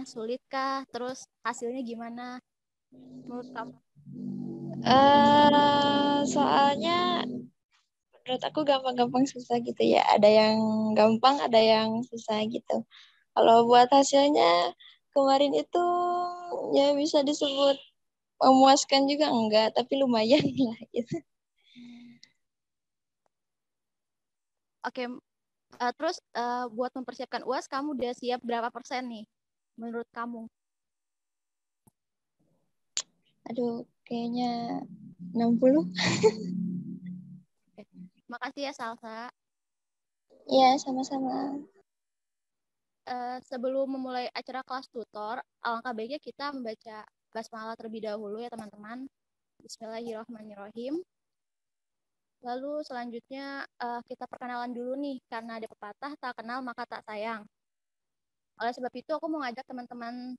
Sulit kah? Terus hasilnya gimana menurut kamu? Soalnya menurut aku gampang-gampang susah gitu ya. Ada yang gampang, ada yang susah gitu. Kalau buat hasilnya kemarin itu ya bisa disebut memuaskan juga enggak, tapi lumayan lah gitu. Oke, terus buat mempersiapkan UAS kamu udah siap berapa persen nih menurut kamu? Aduh, kayaknya 60. Oke. Makasih ya Salsa. Iya, sama-sama. Sebelum memulai acara kelas tutor, alangkah baiknya kita membaca basmalah terlebih dahulu ya teman-teman. Bismillahirrahmanirrahim. Lalu selanjutnya kita perkenalan dulu nih, karena ada pepatah tak kenal maka tak sayang. Oleh sebab itu aku mau ngajak teman-teman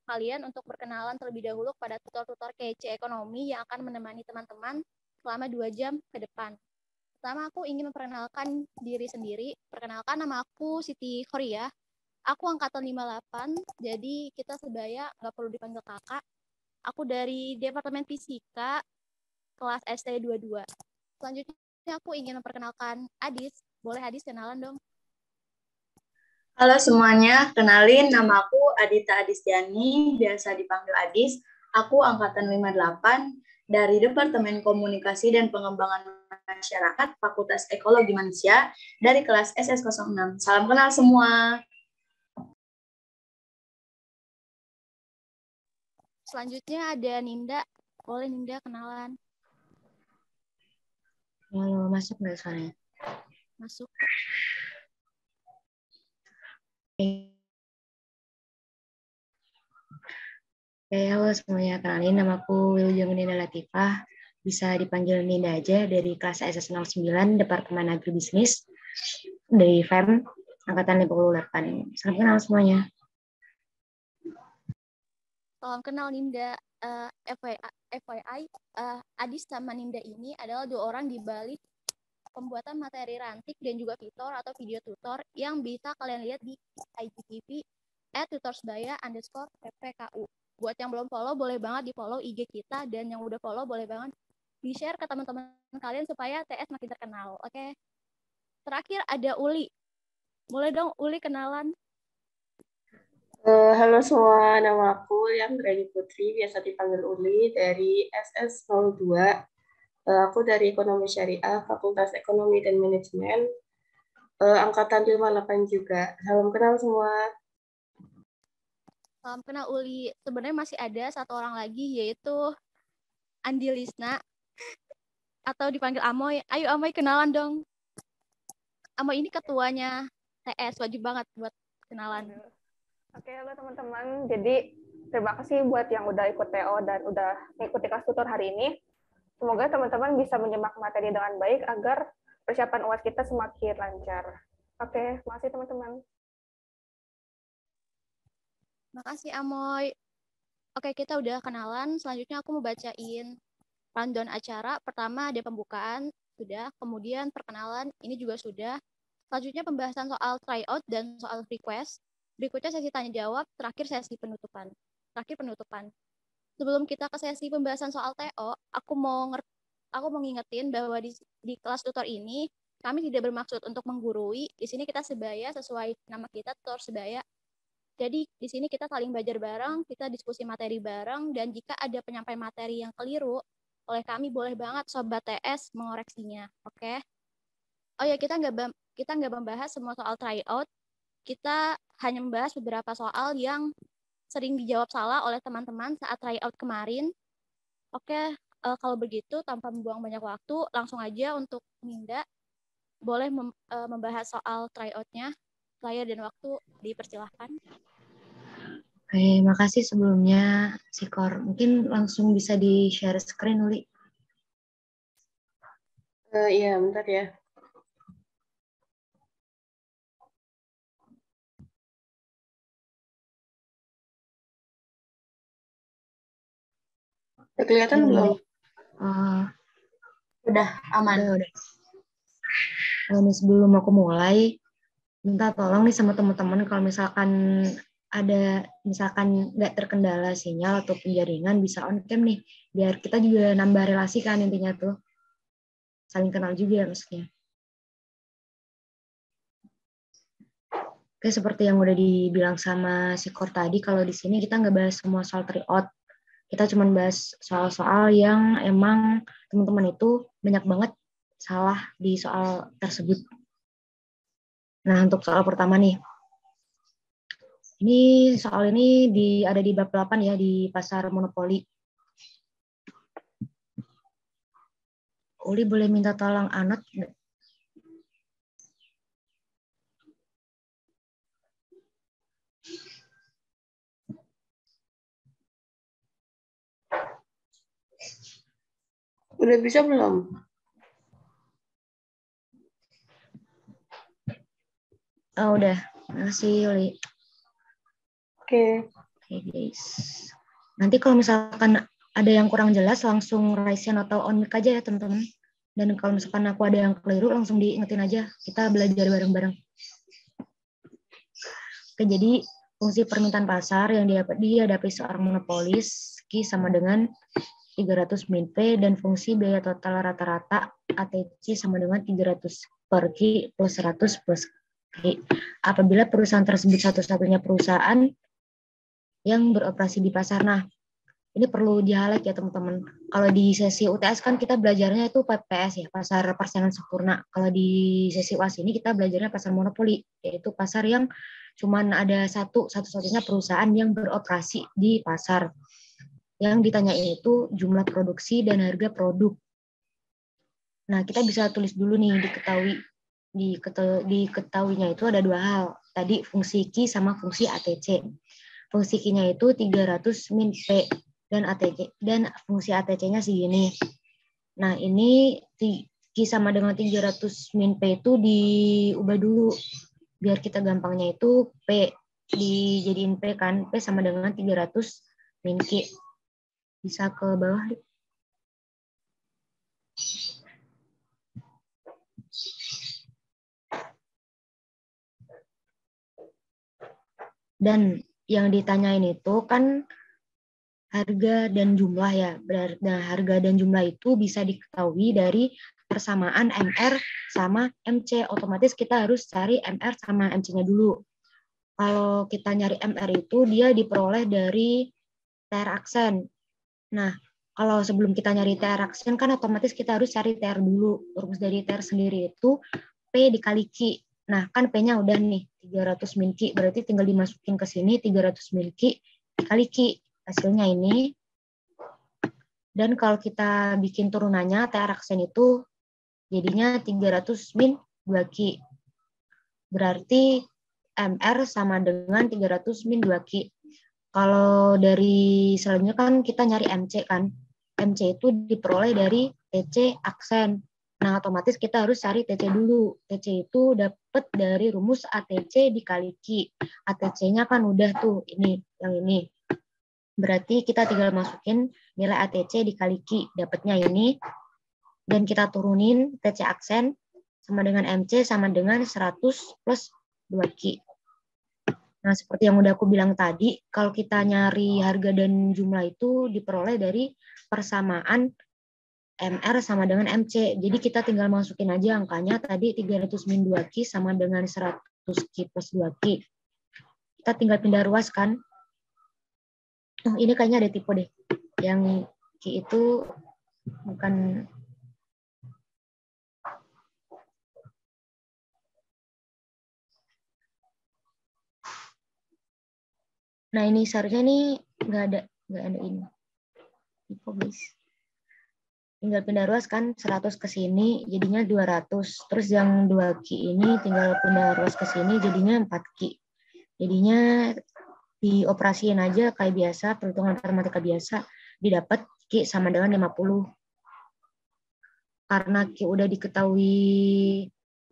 kalian untuk berkenalan terlebih dahulu kepada tutor-tutor kece ekonomi yang akan menemani teman-teman selama 2 jam ke depan. Pertama aku ingin memperkenalkan diri sendiri. Perkenalkan, nama aku Siti Khoria. Aku angkatan 58, jadi kita sebaya nggak perlu dipanggil kakak. Aku dari Departemen Fisika, kelas ST22. Selanjutnya aku ingin memperkenalkan Adis. Boleh Adis kenalan dong? Halo semuanya, kenalin nama aku Adita Adistiani, biasa dipanggil Adis. Aku angkatan 58 dari Departemen Komunikasi dan Pengembangan Masyarakat Fakultas Ekologi Manusia dari kelas SS06. Salam kenal semua. Selanjutnya ada Ninda. Boleh Ninda kenalan? Halo, masuk nggak suaranya? Masuk. Oke, halo semuanya. Kenalin, namaku Wilujeng Ninda Latifah. Bisa dipanggil Ninda aja, dari kelas SS09, Departemen Agribisnis, dari FEM, Angkatan 58. Salam kenal semuanya. Salam kenal Ninda. FYI, Adis sama Ninda ini adalah 2 orang di balik pembuatan materi rantik dan juga tutor atau video tutor yang bisa kalian lihat di IGTV @tutorsebaya_ppku. Buat yang belum follow, boleh banget di follow IG kita, dan yang udah follow boleh banget di share ke teman-teman kalian supaya TS makin terkenal. Oke. Terakhir ada Uli. Boleh dong Uli kenalan? Halo semua, nama aku Liam Putri, biasa dipanggil Uli, dari SS02. Aku dari Ekonomi Syariah, Fakultas Ekonomi dan Manajemen, Angkatan 58 juga. Salam kenal semua. Salam kenal Uli. Sebenarnya masih ada 1 orang lagi, yaitu Andi Lisna, atau dipanggil Amoy. Ayo Amoy kenalan dong. Amoy ini ketuanya TS, wajib banget buat kenalan. Oke, halo teman-teman. Jadi terima kasih buat yang udah ikut TO dan udah mengikuti kelas tutor hari ini. Semoga teman-teman bisa menyimak materi dengan baik agar persiapan UAS kita semakin lancar. Oke, makasih teman-teman. Makasih Amoy. Oke, kita udah kenalan. Selanjutnya aku mau bacain rundown acara. Pertama ada pembukaan, sudah. Kemudian perkenalan, ini juga sudah. Selanjutnya pembahasan soal tryout dan soal request. Berikutnya sesi tanya jawab, terakhir sesi penutupan. Sebelum kita ke sesi pembahasan soal TO, aku mau ngingetin bahwa di kelas tutor ini kami tidak bermaksud untuk menggurui. Di sini kita sebaya sesuai nama kita, tutor sebaya. Jadi di sini kita saling belajar bareng, kita diskusi materi bareng, dan jika ada penyampaian materi yang keliru oleh kami, boleh banget Sobat TS mengoreksinya. Oke? Oh ya, kita nggak membahas semua soal tryout. Kita hanya membahas beberapa soal yang sering dijawab salah oleh teman-teman saat tryout kemarin. Oke, kalau begitu tanpa membuang banyak waktu, langsung aja untuk Ninda boleh membahas soal tryout-nya. Layar dan waktu dipersilahkan. Oke, makasih sebelumnya, Sikor. Mungkin langsung bisa di-share screen, Uli. Iya, bentar ya. Udah kelihatan belum? Udah aman. Udah. Ini sebelum aku mulai, minta tolong nih sama teman-teman kalau misalkan ada misalkan nggak terkendala sinyal atau jaringan bisa on cam nih, biar kita juga nambah relasi kan, intinya tuh saling kenal juga maksudnya. Oke, seperti yang udah dibilang sama si Kor tadi, kalau di sini kita nggak bahas semua soal tryout, kita cuma bahas soal-soal yang emang teman-teman itu banyak banget salah di soal tersebut. Nah, untuk soal pertama nih, ini soal ini ada di bab 8 ya, di pasar monopoli. Uli boleh minta tolong anot nggak? Udah bisa belum? Oh, udah. Makasih, Uli. Oke. Oke, guys. Nanti kalau misalkan ada yang kurang jelas, langsung raise hand atau on mic aja ya, teman-teman. Dan kalau misalkan aku ada yang keliru, langsung diingetin aja. Kita belajar bareng-bareng. Oke, jadi fungsi permintaan pasar yang dihadapi seorang monopolis, Q sama dengan 300 min P, dan fungsi biaya total rata-rata ATC sama dengan 300 per Q plus 100 plus Q. Apabila perusahaan tersebut satu-satunya perusahaan yang beroperasi di pasar. Nah, ini perlu di-highlight ya teman-teman. Kalau di sesi UTS kan kita belajarnya itu PPS ya, pasar persaingan sempurna. Kalau di sesi UAS ini kita belajarnya pasar monopoli, yaitu pasar yang cuman ada satu-satunya perusahaan yang beroperasi di pasar. Yang ditanyain itu jumlah produksi dan harga produk. Nah, kita bisa tulis dulu nih, diketahuinya itu ada dua hal. Tadi fungsi Q sama fungsi ATC. Fungsi Q-nya itu 300 min P dan fungsi ATC-nya segini. Nah, ini Q sama dengan 300 min P itu diubah dulu. Biar kita gampangnya itu P dijadiin P kan, P sama dengan 300 min Q. Bisa ke bawah. Dan yang ditanyain itu kan harga dan jumlah ya. Nah, harga dan jumlah itu bisa diketahui dari persamaan MR sama MC. Otomatis kita harus cari MR sama MC-nya dulu. Kalau kita nyari MR itu dia diperoleh dari TR aksen. Nah, kalau sebelum kita nyari TR aksen kan otomatis kita harus cari TR dulu. Rumus dari TR sendiri itu P dikali Q. Nah, kan P-nya udah nih 300 min Q, berarti tinggal dimasukin ke sini 300 min Q dikali Q. Hasilnya ini. Dan kalau kita bikin turunannya TR aksen itu jadinya 300 min 2Q. Berarti MR sama dengan 300 min 2Q. Kalau dari selanjutnya kan kita nyari MC kan. MC itu diperoleh dari TC aksen. Nah, otomatis kita harus cari TC dulu. TC itu dapat dari rumus ATC dikali Q. ATC-nya kan udah tuh, ini, yang ini. Berarti kita tinggal masukin nilai ATC dikali Q. Dapatnya ini. Dan kita turunin TC aksen sama dengan MC sama dengan 100 plus 2Q. Nah, seperti yang udah aku bilang tadi, kalau kita nyari harga dan jumlah itu diperoleh dari persamaan MR sama dengan MC. Jadi kita tinggal masukin aja angkanya tadi 300 min 2Q sama dengan 100 Q plus 2Q. Kita tinggal pindah ruas kan. Oh, ini kayaknya ada tipe deh. Yang Q itu bukan... Nah, ini seharusnya nih nggak ada ini. Tipe guys. Tinggal pindah ruas kan 100 ke sini jadinya 200. Terus yang 2Q ini tinggal pindah ruas ke sini jadinya 4Q. Jadinya dioperasiin aja kayak biasa, perhitungan matematika biasa, didapat Q sama dengan 50. Karena Q udah diketahui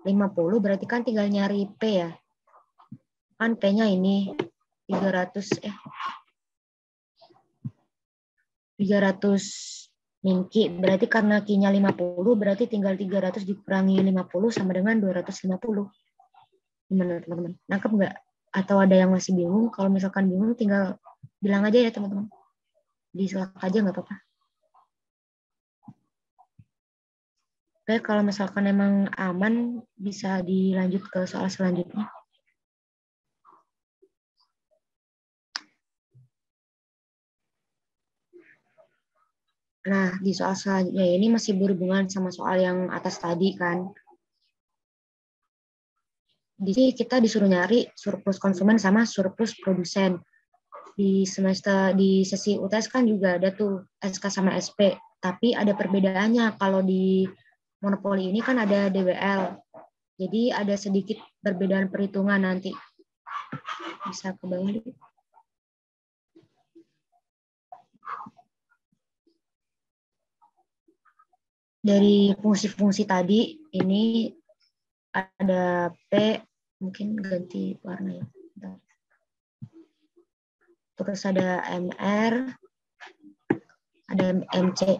50, berarti kan tinggal nyari P ya. Kan P-nya ini 300 min Q, berarti karena Q-nya 50, berarti tinggal 300 dikurangi 50 sama dengan 250. Gimana teman-teman? Nangkep nggak? Atau ada yang masih bingung? Kalau misalkan bingung tinggal bilang aja ya teman-teman. Di Slack aja nggak apa-apa. Oke, kalau misalkan emang aman, bisa dilanjut ke soal selanjutnya. Nah, di soal selanjutnya ini masih berhubungan sama soal yang atas tadi kan. Di sini kita disuruh nyari surplus konsumen sama surplus produsen. Di sesi UTS kan juga ada tuh SK sama SP, tapi ada perbedaannya. Kalau di monopoli ini kan ada DWL. Jadi ada sedikit perbedaan perhitungan nanti. Bisa ke bawah dulu. Dari fungsi-fungsi tadi, ini ada P, mungkin ganti warna ya. Terus ada MR, ada MC.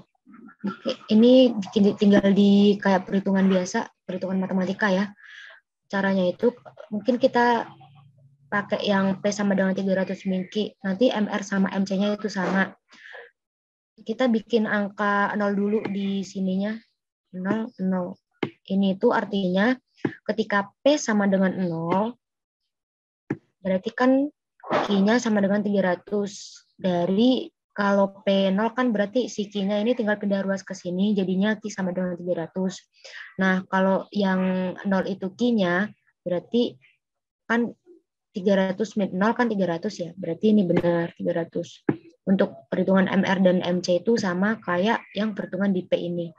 Oke, ini tinggal di kayak perhitungan biasa, perhitungan matematika ya. Caranya itu mungkin kita pakai yang P sama dengan 300 min Q. Nanti MR sama MC-nya itu sama. Kita bikin angka 0 dulu di sininya. 0, 0. Ini itu artinya ketika P sama dengan 0, berarti kan Q-nya sama dengan 300. Dari kalau P0 kan berarti si Q-nya ini tinggal pindah ruas ke sini, jadinya Q sama dengan 300. Nah, kalau yang 0 itu Q-nya, berarti kan 300 min 0 kan 300 ya, berarti ini benar 300. Untuk perhitungan MR dan MC itu sama kayak yang perhitungan di P ini.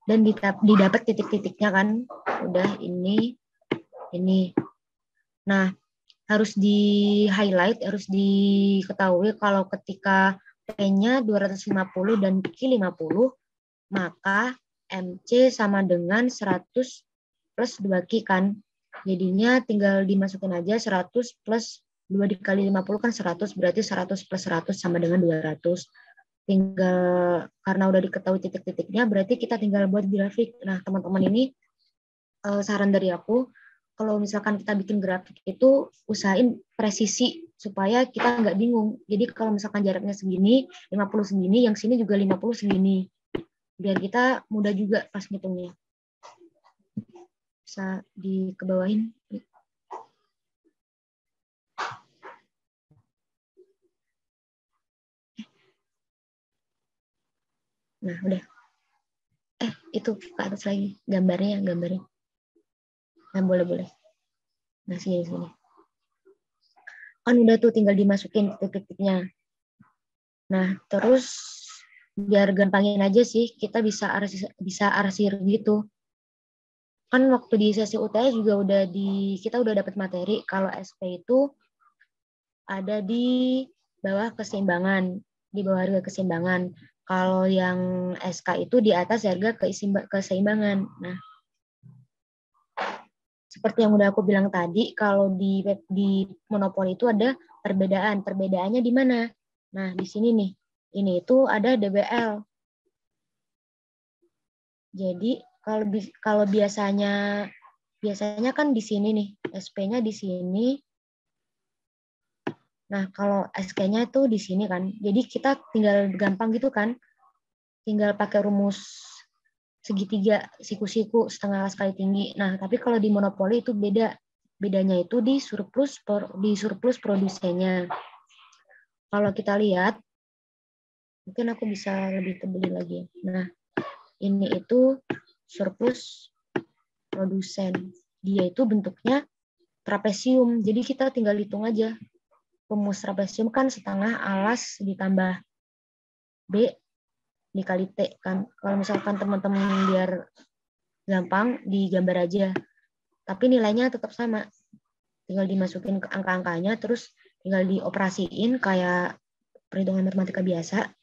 Dan didapat titik-titiknya kan, udah ini. Nah, harus di-highlight, harus diketahui kalau ketika P-nya 250 dan Q50, maka MC sama dengan 100 plus 2Q kan. Jadinya tinggal dimasukin aja 100 plus 2 dikali 50 kan 100, berarti 100 plus 100 sama dengan 200. Tinggal, karena udah diketahui titik-titiknya, berarti kita tinggal buat grafik. Nah, teman-teman ini saran dari aku, kalau misalkan kita bikin grafik itu usahain presisi supaya kita nggak bingung. Jadi kalau misalkan jaraknya segini, 50 segini, yang sini juga 50 segini. Biar kita mudah juga pas ngitungnya. Bisa dikebawahin. Nah, udah. Itu ke atas lagi. Gambarnya. Nah, boleh. Nah, sini. Kan udah tuh tinggal dimasukin titik-titiknya. Nah, terus biar gampangin aja sih, kita bisa arsir gitu. Kan waktu di sesi UTS juga kita udah dapat materi kalau SP itu ada di bawah keseimbangan, di bawah harga keseimbangan. Kalau yang SK itu di atas harga keseimbangan. Nah, seperti yang udah aku bilang tadi, kalau di monopoli itu ada perbedaan. Perbedaannya di mana? Nah, di sini nih. Ini itu ada DWL. Jadi, kalau biasanya kan di sini nih, SP-nya di sini. Nah, kalau SK-nya itu di sini kan. Jadi kita tinggal gampang gitu kan. Tinggal pakai rumus segitiga, siku-siku, setengah alas kali tinggi. Nah, tapi kalau di monopoli itu beda. Bedanya itu di surplus produsennya. Kalau kita lihat, mungkin aku bisa lebih tebeli lagi. Nah, ini itu surplus produsen. Dia itu bentuknya trapesium. Jadi kita tinggal hitung aja. Rumus trapesium kan setengah alas ditambah B dikali T kan. Kalau misalkan teman-teman biar gampang digambar aja. Tapi nilainya tetap sama. Tinggal dimasukin ke angka-angkanya, terus tinggal dioperasiin kayak perhitungan matematika biasa.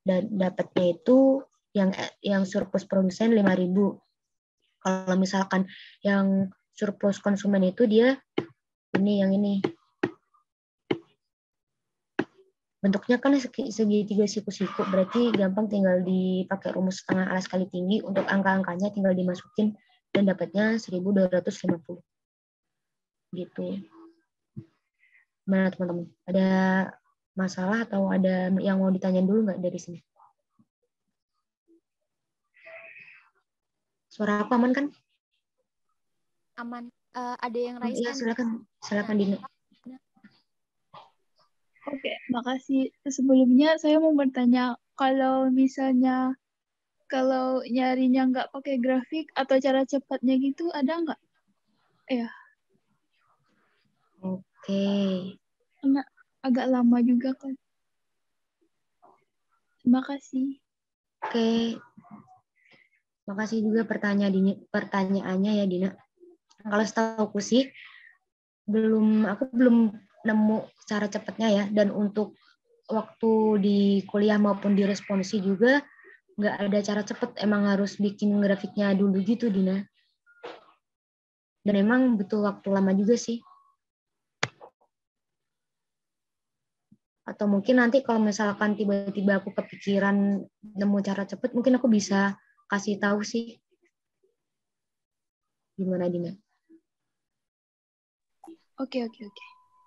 Dan dapatnya itu yang surplus produsen 5.000. Kalau misalkan yang surplus konsumen itu dia yang ini. Bentuknya kan segitiga siku-siku, berarti gampang tinggal dipakai rumus setengah alas kali tinggi, untuk angka-angkanya tinggal dimasukin dan dapatnya 1.250. Gitu. Gimana teman-teman? Ada masalah atau ada yang mau ditanyain dulu nggak dari sini? Suara apa aman kan? Aman. Ada yang raise Iya, hand. silakan Dina. Oke, makasih. Sebelumnya saya mau bertanya, kalau misalnya kalau nyarinya nggak pakai grafik atau cara cepatnya gitu, ada nggak? Ya, Oke. karena agak lama juga kan. Terima kasih. Oke. Makasih juga pertanyaannya ya Dina. Kalau setahuku sih aku belum nemu cara cepatnya ya, dan untuk waktu di kuliah maupun di responsi juga nggak ada cara cepet, emang harus bikin grafiknya dulu gitu Dina. Dan emang butuh waktu lama juga sih. Atau mungkin nanti kalau misalkan tiba-tiba aku kepikiran nemu cara cepet, mungkin aku bisa kasih tahu sih. Gimana Dina? Oke.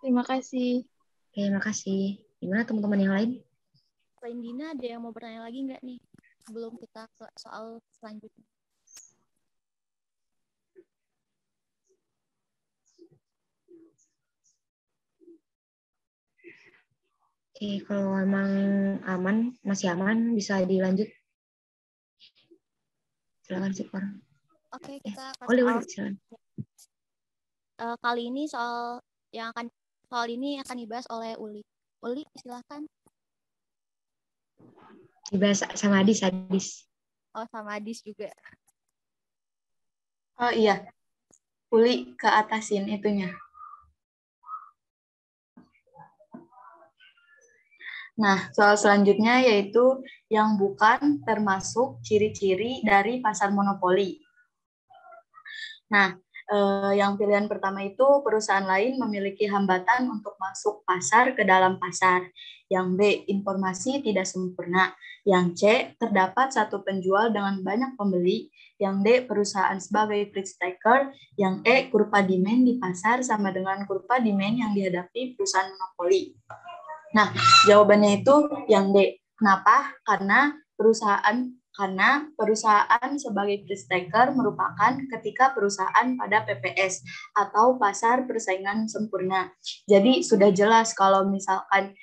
Terima kasih. Oke, makasih. Gimana teman-teman yang lain? Selain Dina, ada yang mau bertanya lagi nggak nih? Sebelum kita ke soal selanjutnya. Oke, kalau emang masih aman, bisa dilanjut. Silakan sih orang. Oke, kita ke Boleh, soal. silakan. Kali ini soal ini akan dibahas oleh Uli. Uli, silakan. Dibahas sama Adis. Oh, sama Adis juga. Oh iya, Uli ke atasin itunya. Nah, soal selanjutnya yaitu yang bukan termasuk ciri-ciri dari pasar monopoli. Nah, yang pilihan pertama itu perusahaan lain memiliki hambatan untuk masuk pasar ke dalam pasar. Yang B, informasi tidak sempurna. Yang C, terdapat satu penjual dengan banyak pembeli. Yang D, perusahaan sebagai price taker. Yang E, kurva demand di pasar sama dengan kurva demand yang dihadapi perusahaan monopoli. Nah, jawabannya itu yang D. Kenapa? Karena perusahaan sebagai price taker merupakan ketika perusahaan pada PPS atau pasar persaingan sempurna. Jadi sudah jelas kalau misalkan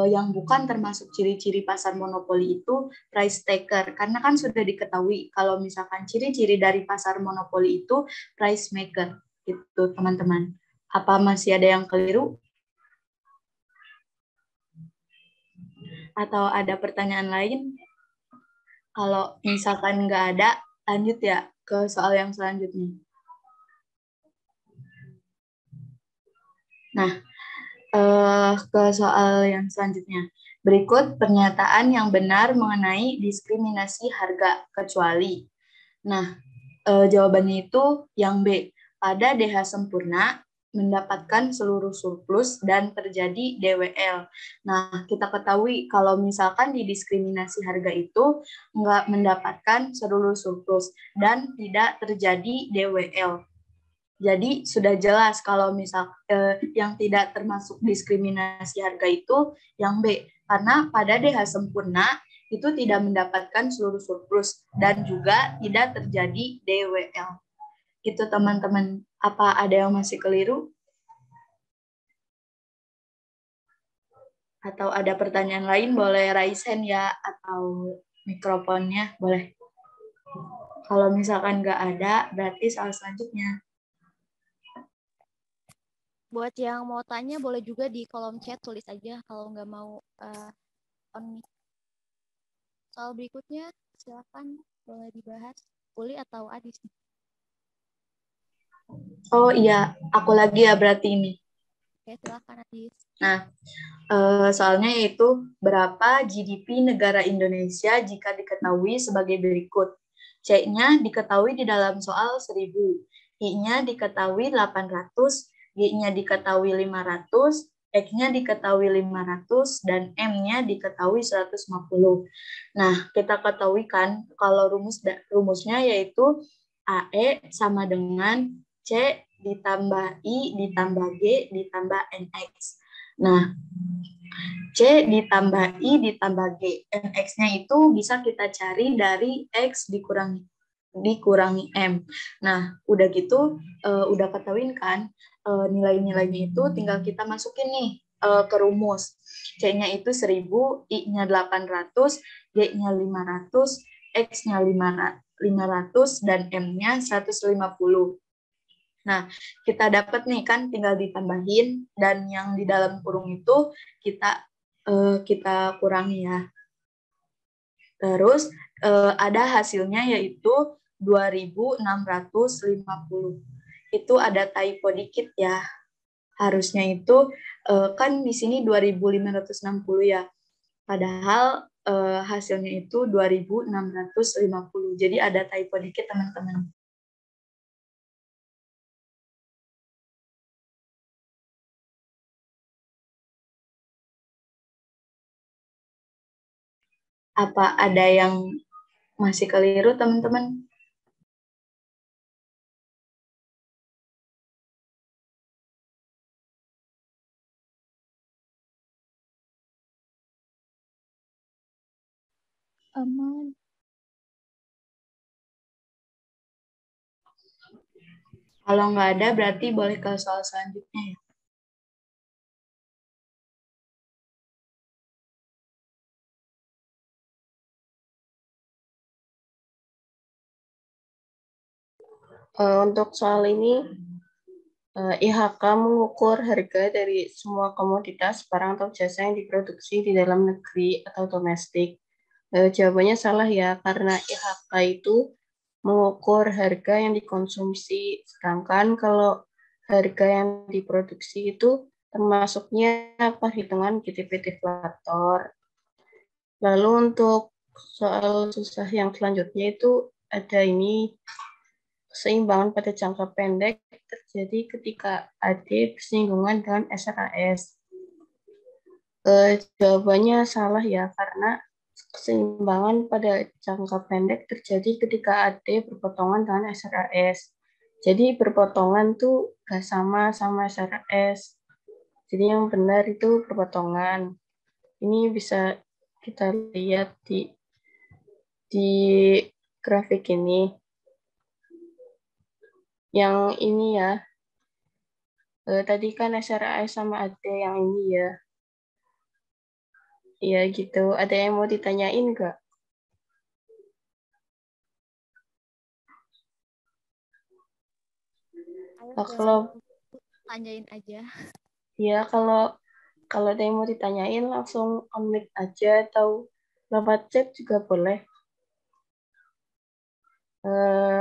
yang bukan termasuk ciri-ciri pasar monopoli itu price taker, karena kan sudah diketahui kalau misalkan ciri-ciri dari pasar monopoli itu price maker gitu teman-teman. Apa masih ada yang keliru? Atau ada pertanyaan lain? Kalau misalkan nggak ada, lanjut ya ke soal yang selanjutnya. Nah, ke soal yang selanjutnya. Berikut pernyataan yang benar mengenai diskriminasi harga kecuali. Nah, jawabannya itu yang B. Pada DH sempurna, mendapatkan seluruh surplus dan terjadi DWL. Nah, kita ketahui kalau misalkan di diskriminasi harga itu nggak mendapatkan seluruh surplus dan tidak terjadi DWL. Jadi sudah jelas kalau misal yang tidak termasuk diskriminasi harga itu yang B, karena pada DH sempurna itu tidak mendapatkan seluruh surplus dan juga tidak terjadi DWL. Itu teman-teman, apa ada yang masih keliru? Atau ada pertanyaan lain, boleh raise hand ya, atau mikrofonnya boleh. Kalau misalkan nggak ada, berarti soal selanjutnya. Buat yang mau tanya, boleh juga di kolom chat, tulis aja kalau nggak mau on mic. Soal berikutnya, silakan boleh dibahas. Uli atau Adis? Oh iya, aku lagi ya berarti ini. Oke, silakan Adis. Nah, soalnya yaitu berapa GDP negara Indonesia jika diketahui sebagai berikut. C-nya diketahui di dalam soal 1000, I-nya diketahui 800, G-nya diketahui 500, X-nya diketahui 500, dan M-nya diketahui 150. Nah, kita ketahui kan kalau rumusnya yaitu AE sama dengan C ditambah I ditambah G ditambah NX. Nah, C ditambah I ditambah G. X-nya itu bisa kita cari dari X dikurangi M. Nah, udah gitu, udah ketahuin kan, nilai-nilainya itu tinggal kita masukin nih ke rumus. C-nya itu 1000, I-nya 800, G-nya 500, X-nya 500, dan M-nya 150. Nah, kita dapat nih kan tinggal ditambahin, dan yang di dalam kurung itu kita kurangi ya. Terus ada hasilnya yaitu 2650. Itu ada typo dikit ya. Harusnya itu kan di sini 2560 ya. Padahal hasilnya itu 2650. Jadi ada typo dikit teman-teman. Apa ada yang masih keliru teman-teman? Aman. Kalau nggak ada berarti boleh ke soal selanjutnya ya. Untuk soal ini, IHK mengukur harga dari semua komoditas, barang atau jasa yang diproduksi di dalam negeri atau domestik. Jawabannya salah ya, karena IHK itu mengukur harga yang dikonsumsi, sedangkan kalau harga yang diproduksi itu termasuknya perhitungan GDP deflator. Lalu untuk soal susah yang selanjutnya itu ada ini, keseimbangan pada jangka pendek terjadi ketika AD bersinggungan dengan SRAS. Jawabannya salah ya, karena keseimbangan pada jangka pendek terjadi ketika AD berpotongan dengan SRAS. Jadi berpotongan tuh gak sama SRAS. Jadi yang benar itu berpotongan. Ini bisa kita lihat di grafik ini. Yang ini ya, tadi kan SRAS sama AD yang ini ya. Iya gitu. Ada yang mau ditanyain nggak? Kalau tanyain aja. ya kalau ada yang mau ditanyain langsung on mic aja atau lewat chat juga boleh.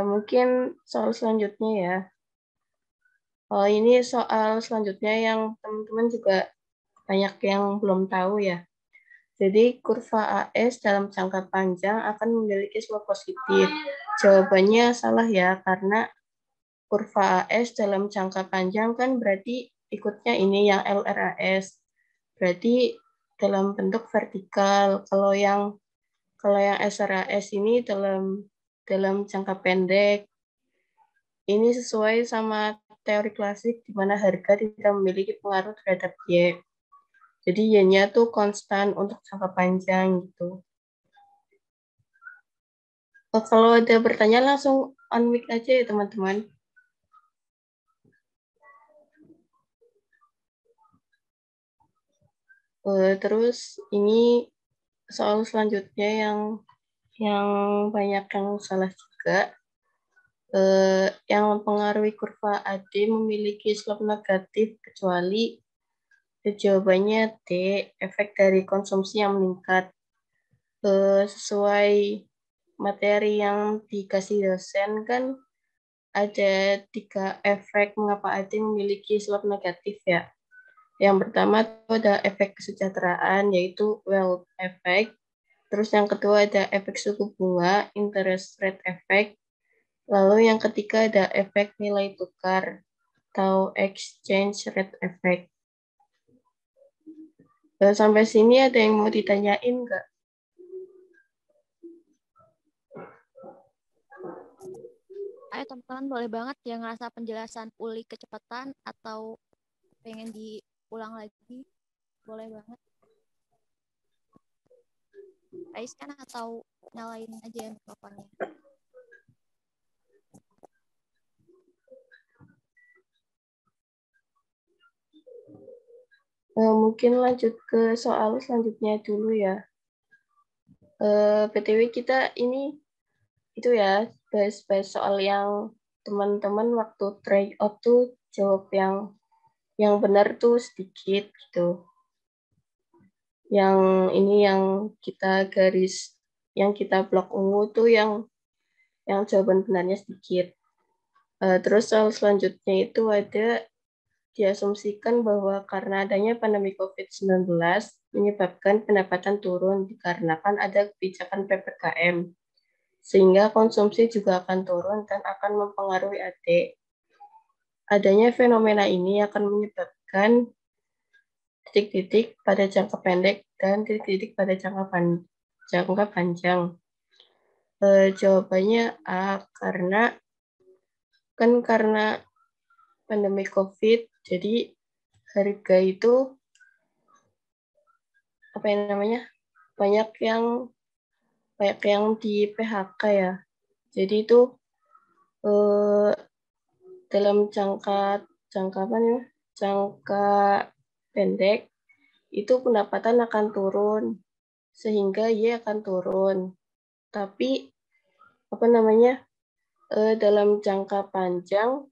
Mungkin soal selanjutnya ya. Ini soal selanjutnya yang teman-teman juga banyak yang belum tahu ya. Jadi kurva AS dalam jangka panjang akan memiliki slope positif. Jawabannya salah ya, karena kurva AS dalam jangka panjang kan berarti ikutnya ini yang LRAS. Berarti dalam bentuk vertikal. Kalau yang SRAS ini dalam jangka pendek. Ini sesuai sama teori klasik di mana harga tidak memiliki pengaruh terhadap Y. Jadi Y-nya tuh konstan untuk jangka panjang gitu. Kalau ada pertanyaan langsung on mic aja ya teman-teman. Terus ini soal selanjutnya yang banyak yang salah juga. Yang mempengaruhi kurva AD memiliki slope negatif kecuali jawabannya D, efek dari konsumsi yang meningkat. Sesuai materi yang dikasih dosen kan ada 3 efek mengapa AD memiliki slope negatif ya. Yang pertama itu ada efek kesejahteraan yaitu wealth effect. Terus yang kedua ada efek suku bunga, interest rate effect. Lalu yang ketiga ada efek nilai tukar atau exchange rate effect. Sampai sini ada yang mau ditanyain nggak? Ayo teman-teman boleh banget yang ngerasa penjelasan Uli kecepatan atau pengen diulang lagi. boleh banget. Rais kan atau nyalain aja ya mikrofonnya. Mungkin lanjut ke soal selanjutnya dulu ya. BTW kita ini itu ya bahas soal yang teman-teman waktu try out tuh jawab yang benar tuh sedikit gitu. Yang ini yang kita garis, yang kita blok ungu tuh yang jawaban benarnya sedikit. Terus soal selanjutnya itu ada diasumsikan bahwa karena adanya pandemi COVID-19 menyebabkan pendapatan turun dikarenakan ada kebijakan PPKM, sehingga konsumsi juga akan turun dan akan mempengaruhi AD. Adanya fenomena ini akan menyebabkan titik-titik pada jangka pendek dan titik-titik pada jangka panjang. Jawabannya A, karena pandemi COVID, jadi harga itu banyak yang di PHK ya. Jadi itu dalam jangka pendek itu pendapatan akan turun, sehingga ia akan turun. Tapi dalam jangka panjang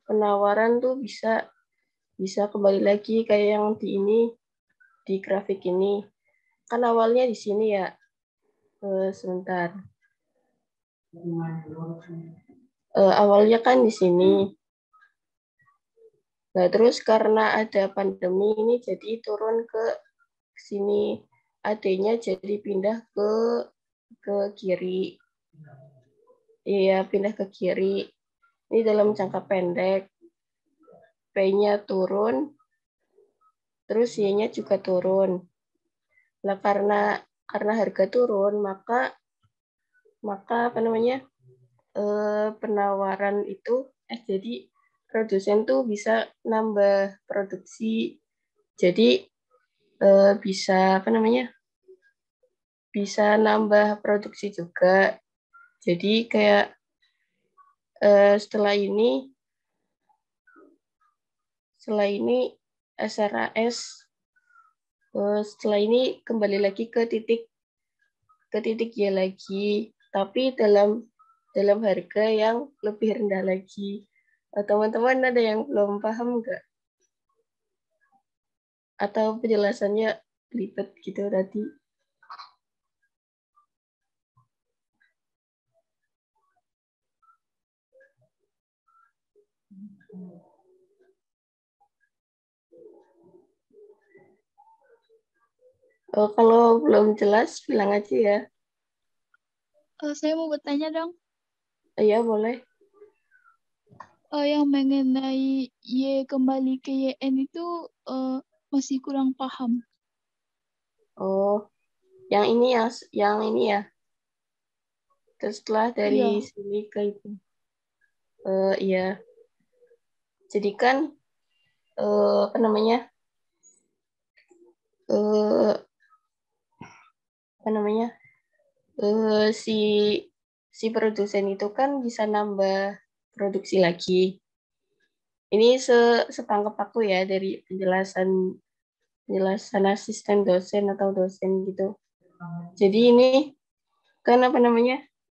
penawaran tuh bisa kembali lagi kayak yang di grafik ini. Kan awalnya di sini ya. Sebentar. Awalnya kan di sini. Nah, terus karena ada pandemi ini jadi turun ke sini. AD-nya jadi pindah ke kiri. Iya, pindah ke kiri. Ini dalam jangka pendek. P-nya turun, terus Y-nya juga turun. Nah, karena harga turun, maka penawaran itu jadi produsen tuh bisa nambah produksi. Jadi bisa nambah produksi juga. Jadi kayak setelah ini SRAS setelah ini kembali lagi ke titik Y lagi, tapi dalam harga yang lebih rendah lagi. Teman-teman ada yang belum paham nggak? Atau penjelasannya belibet gitu tadi? Kalau belum jelas, bilang aja ya. Saya mau bertanya dong. Iya, boleh. Yang mengenai Y kembali ke YN itu masih kurang paham. Oh, yang ini ya. Terus setelah dari sini ke itu. Iya. Jadi kan si produsen itu kan bisa nambah produksi lagi. Ini setangkap aku ya dari penjelasan asisten dosen atau dosen gitu. Jadi ini kan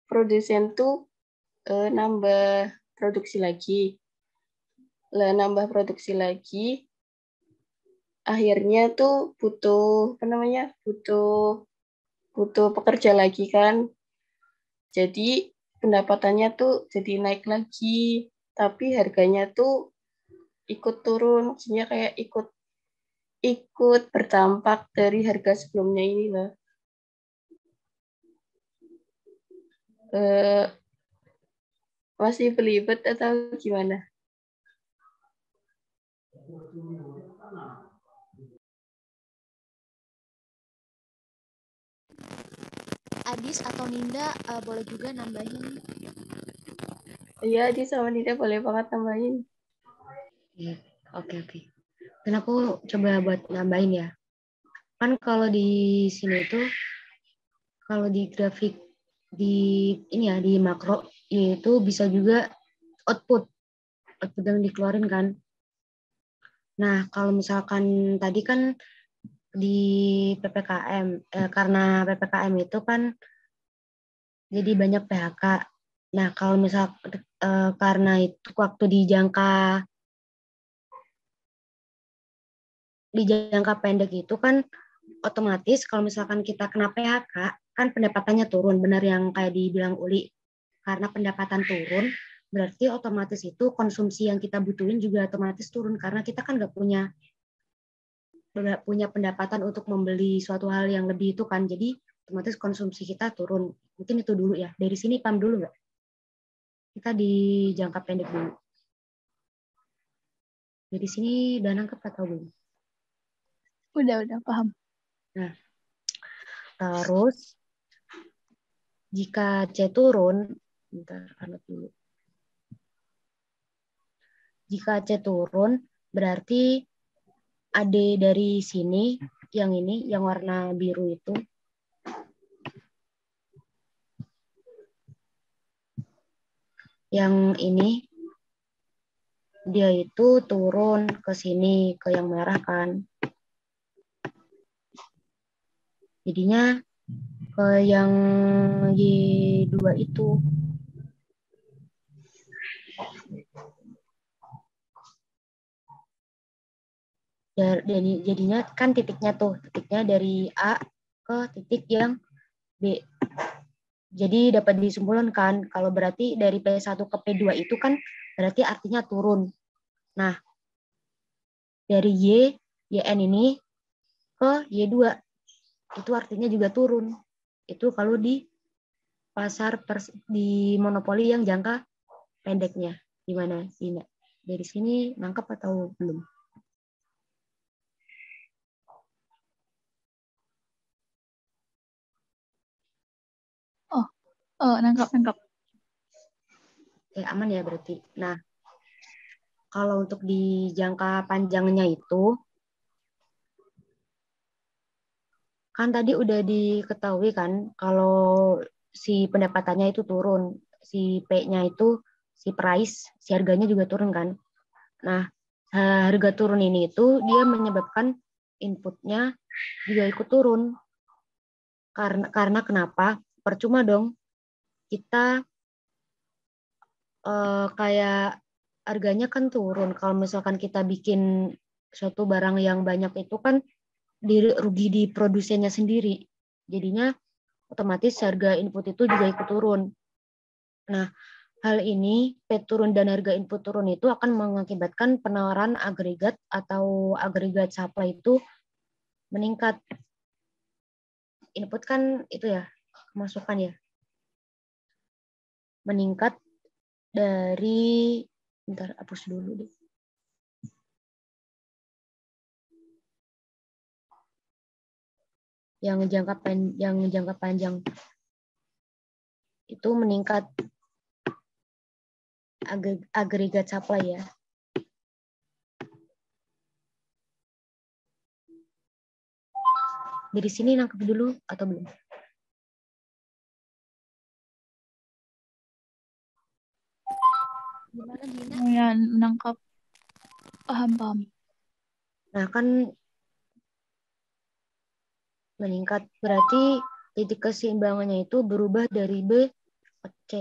produsen tuh nambah produksi lagi. Lah nambah produksi lagi, akhirnya tuh butuh pekerja lagi kan. Jadi pendapatannya tuh jadi naik lagi, tapi harganya tuh ikut turun, maksudnya kayak ikut berdampak dari harga sebelumnya ini loh. Masih belibet atau gimana? Adis atau Ninda boleh juga nambahin. Iya, di sama Nida boleh banget tambahin. Ya, oke. Dan aku coba buat nambahin ya. Kan kalau di sini tuh, kalau di grafik di ini ya di makro, yaitu bisa juga output yang dikeluarin kan. Nah, kalau misalkan tadi kan di PPKM, karena PPKM itu kan jadi banyak PHK. Nah, kalau misal karena itu waktu di jangka pendek itu kan otomatis kalau misalkan kita kena PHK kan pendapatannya turun, benar yang kayak dibilang Uli. Karena pendapatan turun, berarti otomatis itu konsumsi yang kita butuhin juga otomatis turun karena kita kan nggak punya pendapatan untuk membeli suatu hal yang lebih itu kan. Jadi otomatis konsumsi kita turun. Mungkin itu dulu ya. Dari sini paham dulu nggak? Kita di jangka pendek dulu. Dari sini udah nangkep atau belum? Udah paham. Nah, terus jika C turun, bentar, anut dulu. Jika C turun, berarti AD dari sini, yang ini, yang warna biru itu, yang ini, dia itu turun ke sini, ke yang merah kan. Jadinya ke yang Y2 itu. Jadinya kan titiknya dari A ke titik yang B. Jadi dapat disimpulkan kalau berarti dari P1 ke P2 itu kan berarti artinya turun. Nah, dari YN ini ke Y2 itu artinya juga turun. Itu kalau di di monopoli yang jangka pendeknya. Gimana sih? Dari sini nangkep atau belum? Nangkap. Oke, aman ya berarti. Nah, kalau untuk di jangka panjangnya itu, kan tadi udah diketahui kan kalau si pendapatannya itu turun, si P-nya itu, si price, si harganya juga turun kan. Nah, harga turun ini itu dia menyebabkan inputnya juga ikut turun. Karena kenapa? Percuma dong kita kayak harganya kan turun. Kalau misalkan kita bikin suatu barang yang banyak itu kan rugi di produsennya sendiri. Jadinya otomatis harga input itu juga ikut turun. Nah, hal ini P turun dan harga input turun itu akan mengakibatkan penawaran agregat atau agregat supply itu meningkat. Input kan itu ya, masukan ya. Meningkat dari, bentar hapus dulu deh. Yang jangka panjang itu meningkat agregat supply ya. Dari sini nangkep dulu atau belum? Gimana Dina? Lumayan menangkap. Paham. Nah, kan meningkat berarti titik keseimbangannya itu berubah dari B ke C.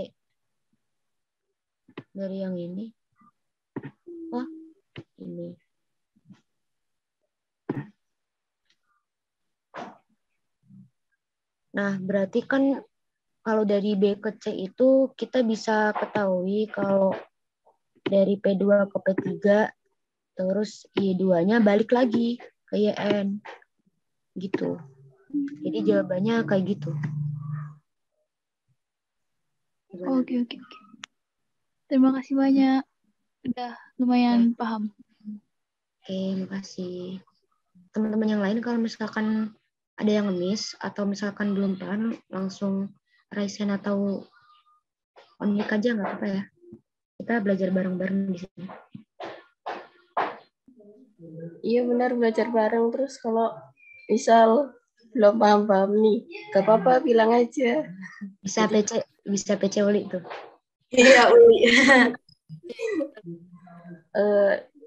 Dari yang ini. Oh, ini. Nah, berarti kan kalau dari B ke C itu kita bisa ketahui kalau dari P2 ke P3 terus Y2-nya balik lagi ke YN. Gitu. Jadi jawabannya kayak gitu. Oke. Terima kasih banyak. Udah lumayan paham. Oke, makasih. Teman-teman yang lain kalau misalkan ada yang miss atau misalkan belum paham langsung raise hand atau on mic aja nggak apa-apa ya. kita belajar bareng-bareng di sini. Iya benar, belajar bareng. Terus kalau misal belum paham-paham nih, gak apa-apa bilang aja. Bisa PC Uli tuh. Iya, Uli.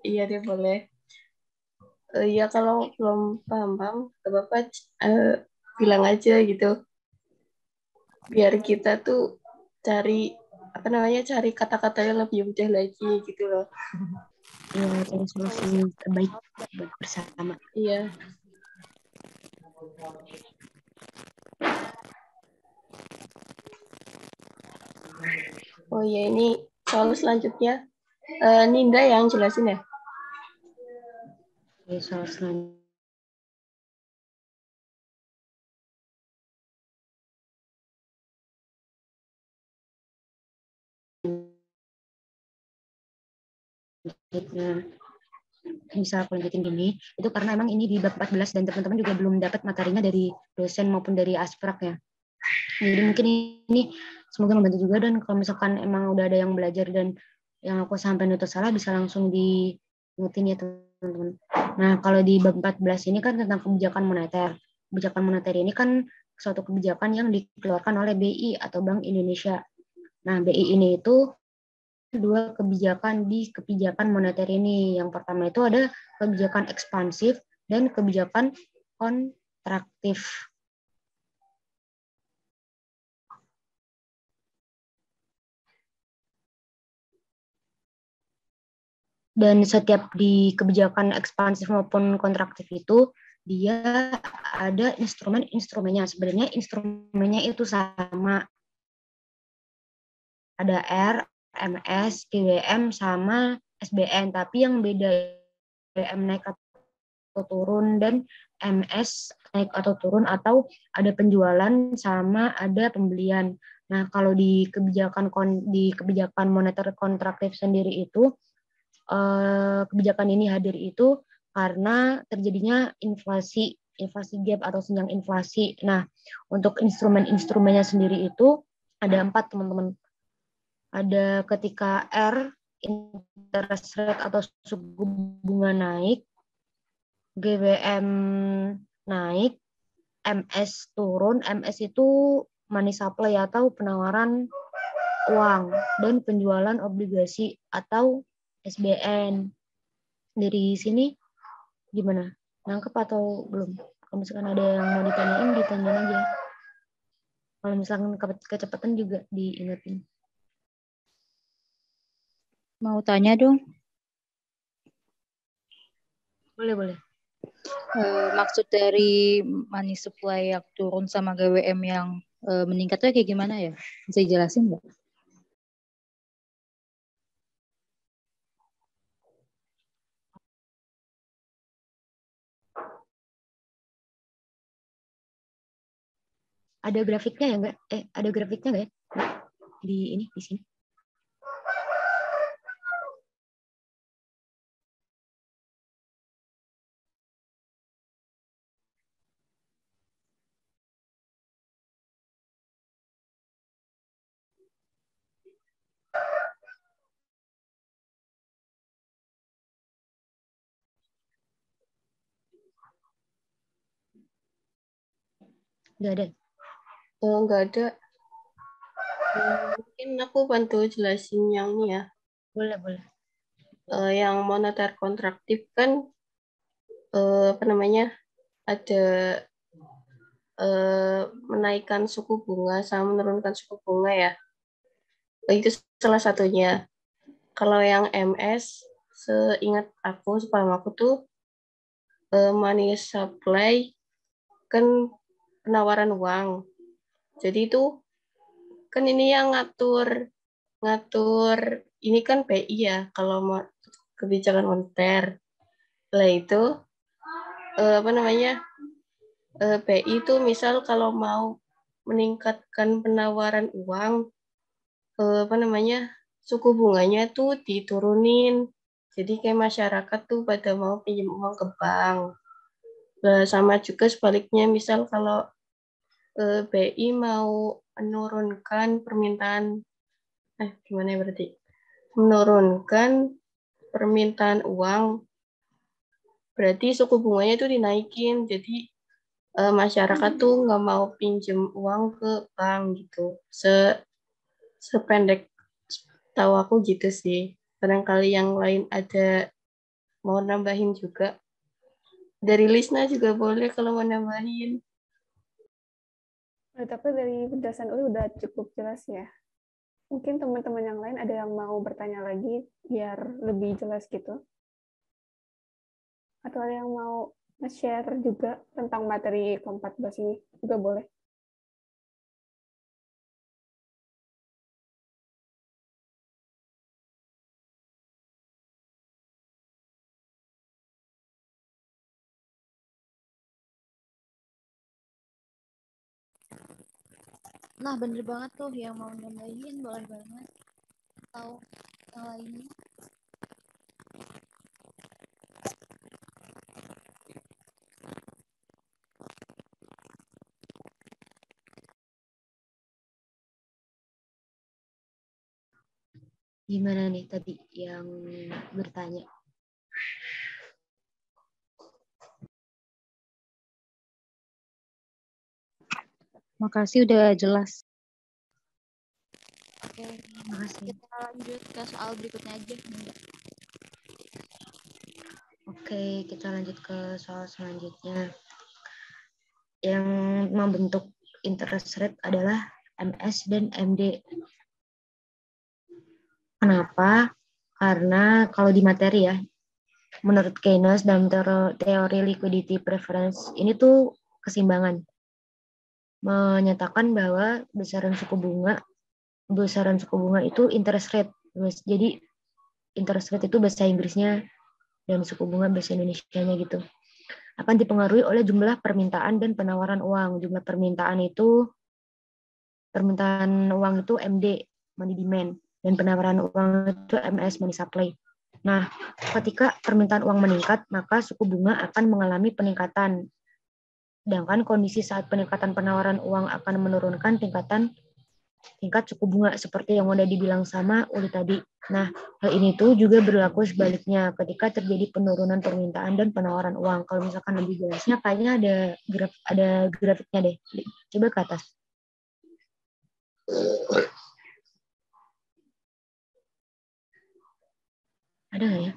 Iya deh boleh. Iya kalau belum paham-paham, gak apa-apa bilang aja gitu. Biar kita tuh cari kata-kata yang lebih mudah lagi gitu loh. Ya, cari solusi terbaik bersama. Iya. Oh iya, ini soal selanjutnya Ninda yang jelasin ya. Oke, soal selanjutnya. Bisa aku lanjutin gini, itu karena emang ini di bab 14 dan teman-teman juga belum dapat materinya dari dosen maupun dari asprak ya. Jadi mungkin ini semoga membantu juga, dan kalau misalkan emang udah ada yang belajar dan yang aku sampaikan itu salah, bisa langsung diingetin ya teman-teman. Nah, kalau di bab 14 ini kan tentang kebijakan moneter. Kebijakan moneter ini kan suatu kebijakan yang dikeluarkan oleh BI atau Bank Indonesia. Nah, BI ini itu dua kebijakan di kebijakan moneter ini. Yang pertama itu ada kebijakan ekspansif dan kebijakan kontraktif. Dan setiap di kebijakan ekspansif maupun kontraktif itu dia ada instrumennya. Sebenarnya instrumennya itu sama. Ada R, MS, GWM, sama SBN. Tapi yang beda GWM naik atau turun dan MS naik atau turun, atau ada penjualan sama ada pembelian. Nah, kalau di kebijakan moneter kontraktif sendiri itu, kebijakan ini hadir itu karena terjadinya inflasi gap atau senjang inflasi. Nah, untuk instrumennya sendiri itu ada 4 teman-teman. Ada ketika R, interest rate atau suku bunga naik, GWM naik, MS turun. MS itu money supply atau penawaran uang, dan penjualan obligasi atau SBN. Dari sini gimana? Nangkep atau belum? Kalau misalkan ada yang mau ditanyain aja. Kalau misalkan kecepatan juga diingetin. Mau tanya dong. Boleh. Maksud dari money supply yang turun sama GWM yang meningkatnya kayak gimana ya? Bisa jelasin nggak? Ada grafiknya ya nggak? Ada grafiknya nggak ya? Di sini. Nggak ada. Oh, nggak ada. Mungkin aku bantu jelasin yang ini ya. Boleh. Yang moneter kontraktif kan ada menaikkan suku bunga sama menurunkan suku bunga ya. Itu salah satunya. Kalau yang MS, sepaham aku tuh money supply kan penawaran uang. Jadi itu kan ini yang ngatur ini kan BI ya, kalau mau kebijakan moneter. Lah itu BI itu misal kalau mau meningkatkan penawaran uang, suku bunganya tuh diturunin. Jadi kayak masyarakat tuh pada mau pinjam uang ke bank. Nah, sama juga sebaliknya, misal kalau BI mau menurunkan permintaan, gimana ya berarti? menurunkan permintaan uang, berarti suku bunganya itu dinaikin. Jadi masyarakat tuh nggak mau pinjem uang ke bank gitu. Sependek tahu aku gitu sih. Barangkali yang lain ada mau nambahin juga. Dari Lisna juga boleh kalau mau nambahin. Tapi dari penjelasan Uli udah cukup jelas ya. Mungkin teman-teman yang lain ada yang mau bertanya lagi biar lebih jelas gitu. Atau ada yang mau nge-share juga tentang materi ke-14 ini juga boleh. Nah, bener banget tuh yang mau nambahin boleh banget. Atau yang lainnya. Gimana nih tadi yang bertanya? Makasih udah jelas. Oke, Makasih. kita lanjut ke soal berikutnya aja. Oke, kita lanjut ke soal selanjutnya. Yang membentuk interest rate adalah MS dan MD. Kenapa? Karena kalau di materi ya, menurut Keynes dalam teori liquidity preference ini tuh keseimbangan. Menyatakan bahwa besaran suku bunga itu interest rate. Jadi interest rate itu bahasa Inggrisnya dan suku bunga bahasa Indonesianya gitu. Akan dipengaruhi oleh jumlah permintaan dan penawaran uang. Jumlah permintaan uang itu MD, money demand, dan penawaran uang itu MS, money supply. Nah, ketika permintaan uang meningkat, maka suku bunga akan mengalami peningkatan. Sedangkan kondisi saat peningkatan penawaran uang akan menurunkan tingkat suku bunga seperti yang udah dibilang sama Uli tadi. Nah, hal ini tuh juga berlaku sebaliknya ketika terjadi penurunan permintaan dan penawaran uang. Kalau misalkan lebih jelasnya kayaknya ada grafiknya deh. Coba ke atas. Ada nggak ya?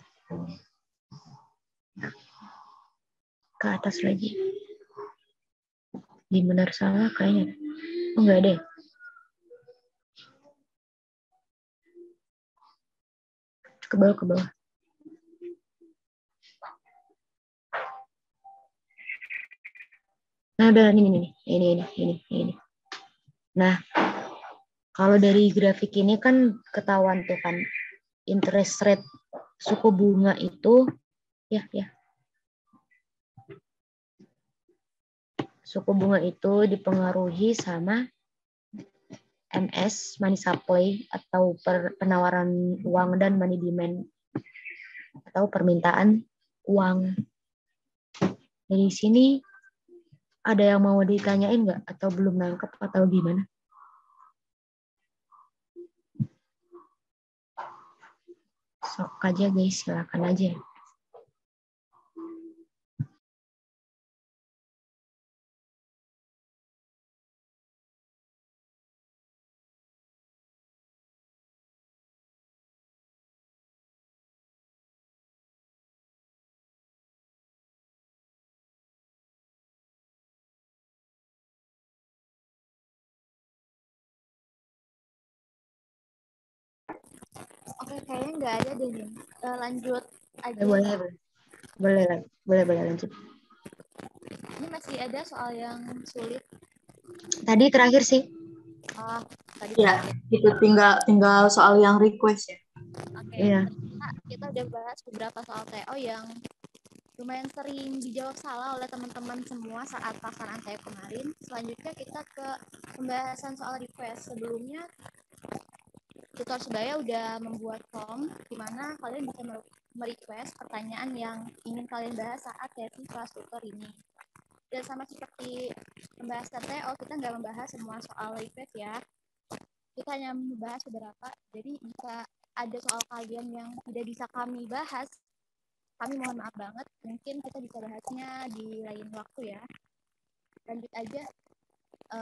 Ke atas lagi. Di benar salah kayaknya. Oh, nggak ada. Ke bawah, ke bawah. Nah, ada ini. Nah, kalau dari grafik ini kan ketahuan tuh kan interest rate suku bunga itu ya. Suku bunga itu dipengaruhi sama MS, money supply atau penawaran uang dan money demand atau permintaan uang. Dari sini ada yang mau ditanyain nggak atau belum nangkep atau gimana? Sok aja guys, silakan aja. Oke, kayaknya nggak ada deh nih. Lanjut aja. Boleh lanjut. Ini masih ada soal yang sulit. Tadi terakhir sih. Tadi Ya, terakhir. itu tinggal soal yang request ya. Oke, Iya. kita udah bahas beberapa soal TO yang lumayan sering dijawab salah oleh teman-teman semua saat pelaksanaan TO kemarin. Selanjutnya kita ke pembahasan soal request. Sebelumnya Tutor Sebaya udah membuat form di mana kalian bisa merequest pertanyaan yang ingin kalian bahas saat sesi kelas tutor ini. Dan sama seperti pembahasan TO, kita nggak membahas semua soal request ya. Kita hanya membahas beberapa, jadi bisa ada soal kalian yang tidak bisa kami bahas, kami mohon maaf banget. Mungkin kita bisa bahasnya di lain waktu ya. Lanjut aja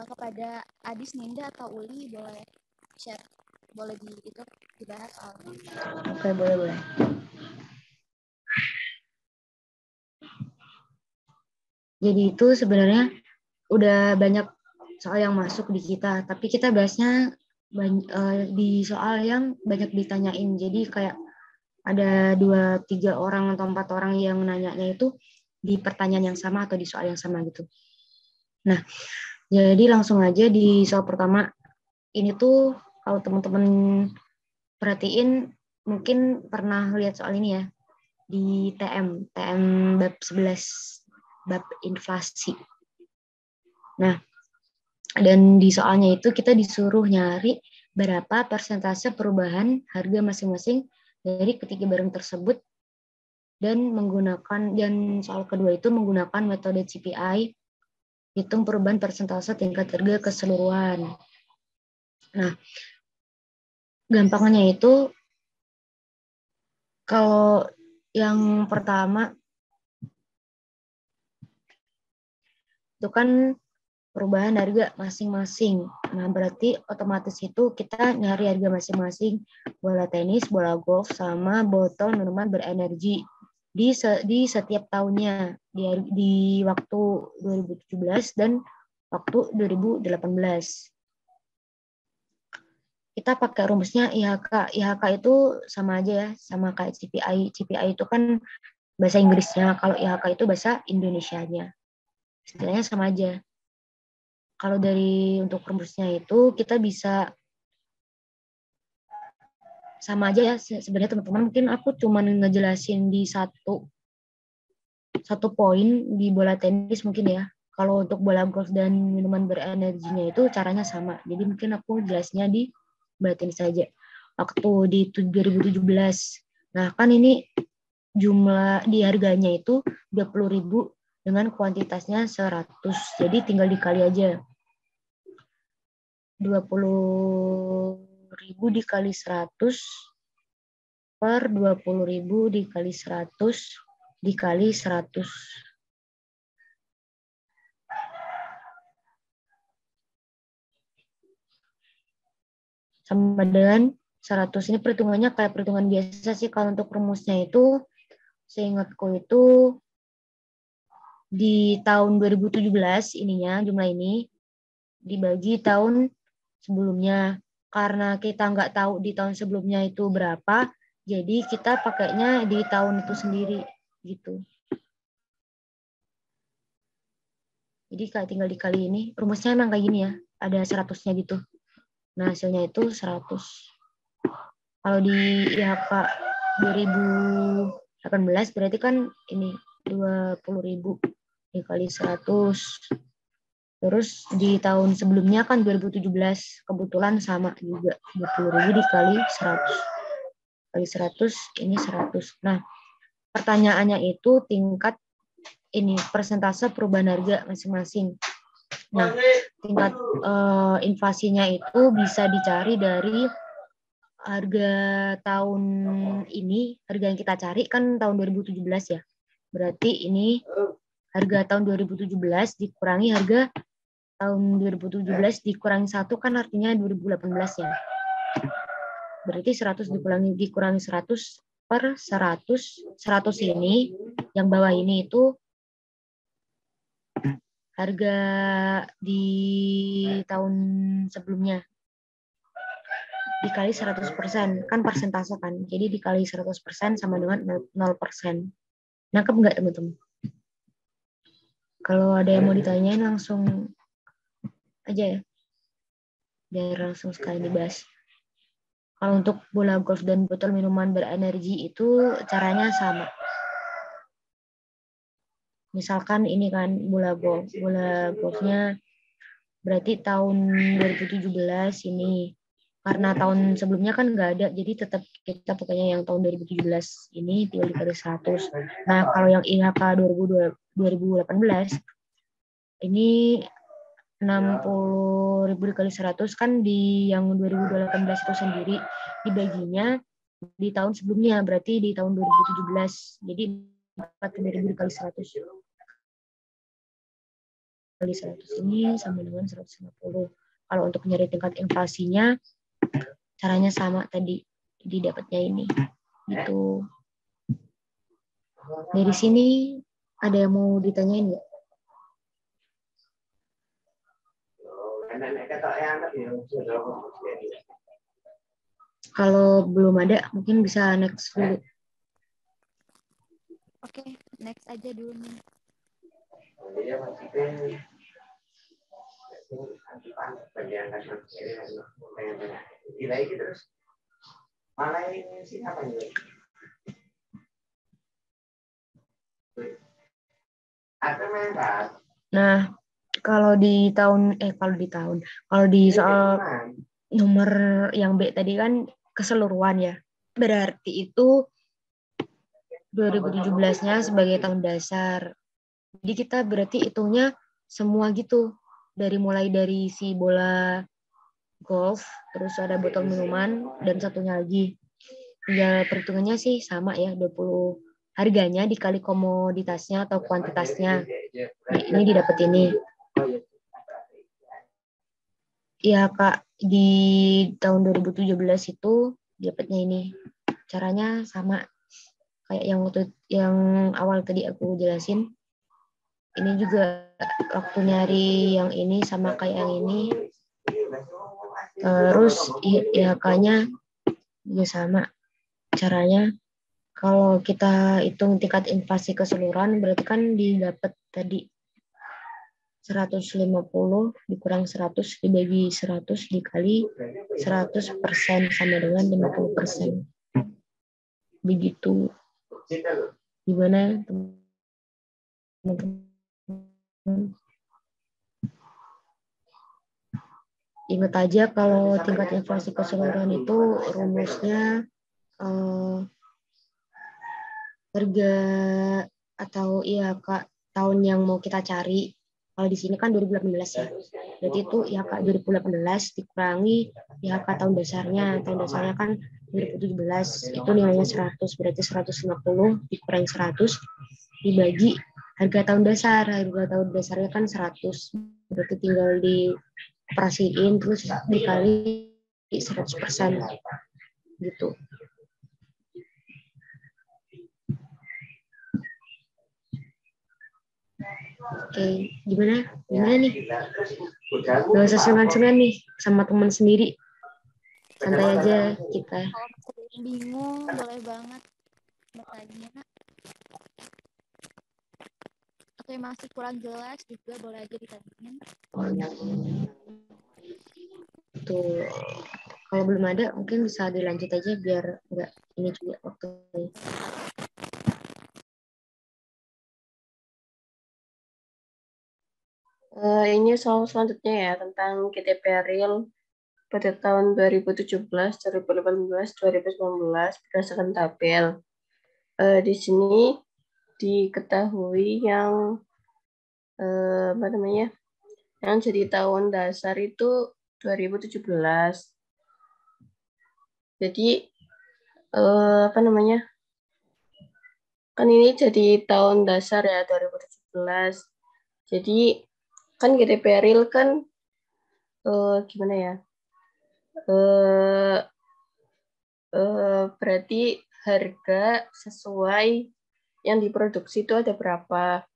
kepada Adis, Ninda, atau Uli, boleh share, boleh dibahas soalnya. Oke, boleh. Jadi itu sebenarnya udah banyak soal yang masuk di kita, tapi kita bahasnya di soal yang banyak ditanyain. Jadi kayak ada 2-3 orang atau 4 orang yang nanyanya itu di pertanyaan yang sama atau di soal yang sama gitu. Nah, jadi langsung aja di soal pertama. Ini tuh kalau teman-teman perhatiin mungkin pernah lihat soal ini ya di TM bab 11, bab inflasi. Nah, dan di soalnya itu kita disuruh nyari berapa persentase perubahan harga masing-masing dari ketiga barang tersebut dan soal kedua itu menggunakan metode CPI, hitung perubahan persentase tingkat harga keseluruhan. Nah, gampangnya itu kalau yang pertama itu kan perubahan harga masing-masing. Nah, berarti otomatis itu kita nyari harga masing-masing bola tenis, bola golf, sama botol minuman berenergi di setiap tahunnya di waktu 2017 dan waktu 2018. Kita pakai rumusnya IHK. IHK itu sama aja ya, sama kayak CPI. CPI itu kan bahasa Inggrisnya, kalau IHK itu bahasa Indonesianya. Istilahnya sama aja. Kalau untuk rumusnya itu kita bisa sama aja ya. Sebenarnya teman-teman mungkin aku cuma ngejelasin di satu poin di bola tenis mungkin ya. Kalau untuk bola golf dan minuman berenerginya itu caranya sama. Jadi mungkin aku jelasnya di bola tenis saja. Waktu di 2017. Nah, kan ini jumlah di harganya itu 20.000 dengan kuantitasnya 100. Jadi tinggal dikali aja. 20.000 dikali 100 per 20.000 dikali 100 dikali 100. Sama dengan 100. Ini perhitungannya kayak perhitungan biasa sih. Kalau untuk rumusnya itu, seingatku itu di tahun 2017 ininya, jumlah ini dibagi tahun sebelumnya. Karena kita nggak tahu di tahun sebelumnya itu berapa, jadi kita pakainya di tahun itu sendiri gitu. Jadi kayak tinggal dikali ini. Rumusnya emang kayak gini ya, ada 100-nya gitu. Nah, hasilnya itu 100. Kalau di IHK 2018 berarti kan ini 20.000 dikali 100. Terus di tahun sebelumnya kan 2017 kebetulan sama juga 20.000 dikali 100. Kali 100 ini 100. Nah, pertanyaannya itu tingkat ini persentase perubahan harga masing-masing. Nah, tingkat inflasinya itu bisa dicari dari harga tahun ini, harga yang kita cari kan tahun 2017 ya. Berarti ini harga tahun 2017 dikurangi harga tahun 2017 dikurangi 1 kan artinya 2018 ya. Berarti 100 dikurangi 100 per 100. 100 ini, yang bawah ini itu harga di tahun sebelumnya. Dikali 100%, kan persentase kan. Jadi dikali 100% sama dengan 0%. Nangkep nggak teman-teman? Kalau ada yang mau ditanyain langsung aja ya. Biar langsung sekali dibahas. Kalau untuk bola golf dan botol minuman berenergi itu caranya sama. Misalkan ini kan bola golf. Bola golfnya berarti tahun 2017 ini. Karena tahun sebelumnya kan nggak ada, jadi tetap kita pakainya yang tahun 2017 ini tinggal dikali 100. Nah, kalau yang IHK 2018 ini 60.000 dikali 100 kan di yang 2018 itu sendiri dibaginya di tahun sebelumnya, berarti di tahun 2017. Jadi dapat 2.000 dikali 100. Kali 100 ini sama dengan 150. Kalau untuk nyari tingkat inflasinya, caranya sama tadi. Jadi dapatnya ini. Gitu. Dari sini ada yang mau ditanyain nggak? Kalau belum ada, mungkin bisa next dulu. Oke, next aja dulu nih. Nah, kalau di soal nomor yang B tadi kan keseluruhan ya. Berarti itu 2017-nya sebagai tahun dasar. Jadi kita berarti hitungnya semua gitu. Mulai dari si bola golf, terus ada botol minuman, dan satunya lagi. Tinggal perhitungannya sih sama ya, 20 harganya dikali komoditasnya atau kuantitasnya. Nah, ini didapat ini. Ya Kak, di tahun 2017 itu dapatnya ini. Caranya sama kayak yang awal tadi aku jelasin. Ini juga waktu nyari yang ini sama kayak yang ini. Terus IHK-nya juga sama caranya. Kalau kita hitung tingkat inflasi keseluruhan berarti kan didapat tadi 150 dikurang 100 dibagi 100 dikali 100% sama dengan 50%. Begitu. Gimana teman-teman? Ingat aja kalau tingkat inflasi keseluruhan itu rumusnya harga atau IHK tahun yang mau kita cari. Kalau di sini kan 2018 ya. Berarti itu IHK 2018 dikurangi IHK tahun dasarnya. Tahun dasarnya kan 2017. Itu nilainya 100. Berarti 150 dikurangi 100 dibagi harga tahun dasar. Harga tahun dasarnya kan 100. Berarti tinggal dioperasiin terus dikali 100%. Gitu. Oke, gimana nih? Gak usah sungkan-sungkan nih sama teman sendiri. Santai aja kita. Kalau masih bingung, boleh banget bertanya. Atau yang masih kurang jelas juga boleh aja ditanyain. Tuh, kalau belum ada mungkin bisa dilanjut aja biar nggak ini juga waktunya. Ini soal selanjutnya ya tentang KTP real pada tahun 2017, 2018, 2019 berdasarkan tabel. Di sini diketahui yang yang jadi tahun dasar itu 2017. Jadi kan ini jadi tahun dasar ya 2017. Jadi kan KTP real kan gimana ya? Berarti harga sesuai yang diproduksi itu ada berapa.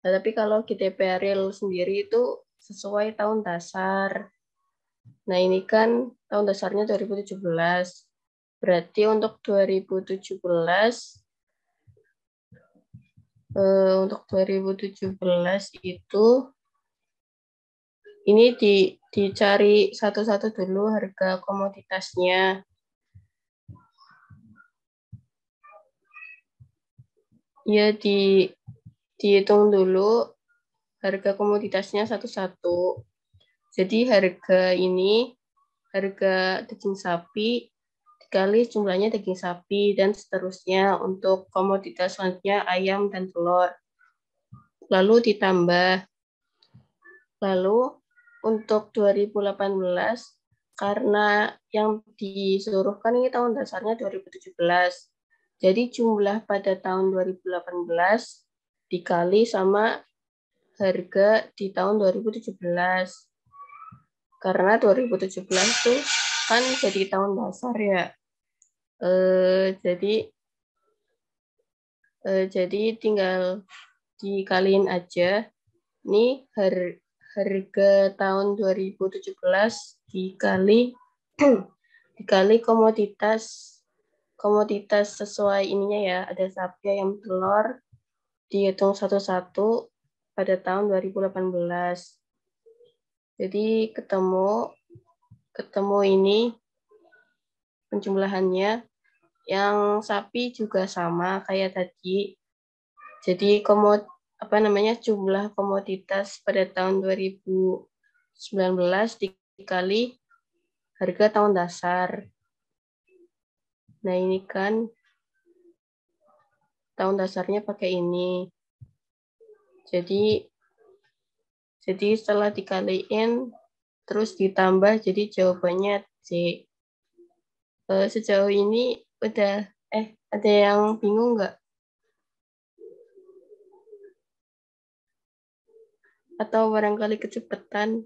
Nah, tapi kalau KTP real sendiri itu sesuai tahun dasar. Nah, ini kan tahun dasarnya 2017. Berarti untuk 2017 itu ini dicari satu-satu dulu harga komoditasnya. Ya, dihitung dulu harga komoditasnya satu-satu. Jadi harga daging sapi dikali jumlahnya daging sapi dan seterusnya untuk komoditas selanjutnya ayam dan telur. Lalu ditambah. Lalu untuk 2018 karena yang disuruhkan ini tahun dasarnya 2017. Jadi jumlah pada tahun 2018 dikali sama harga di tahun 2017. Karena 2017 tuh kan jadi tahun dasar ya. Jadi tinggal dikaliin aja. Nih harga tahun 2017 dikali komoditas sesuai ininya ya. Ada sapi ayam telur dihitung satu-satu pada tahun 2018. Jadi ketemu ini penjumlahannya. Yang sapi juga sama kayak tadi. Jadi jumlah komoditas pada tahun 2019 dikali harga tahun dasar. Nah, ini kan tahun dasarnya pakai ini. Jadi setelah dikaliin terus ditambah jadi jawabannya C. Sejauh ini udah ada yang bingung nggak? Atau barangkali kecepatan?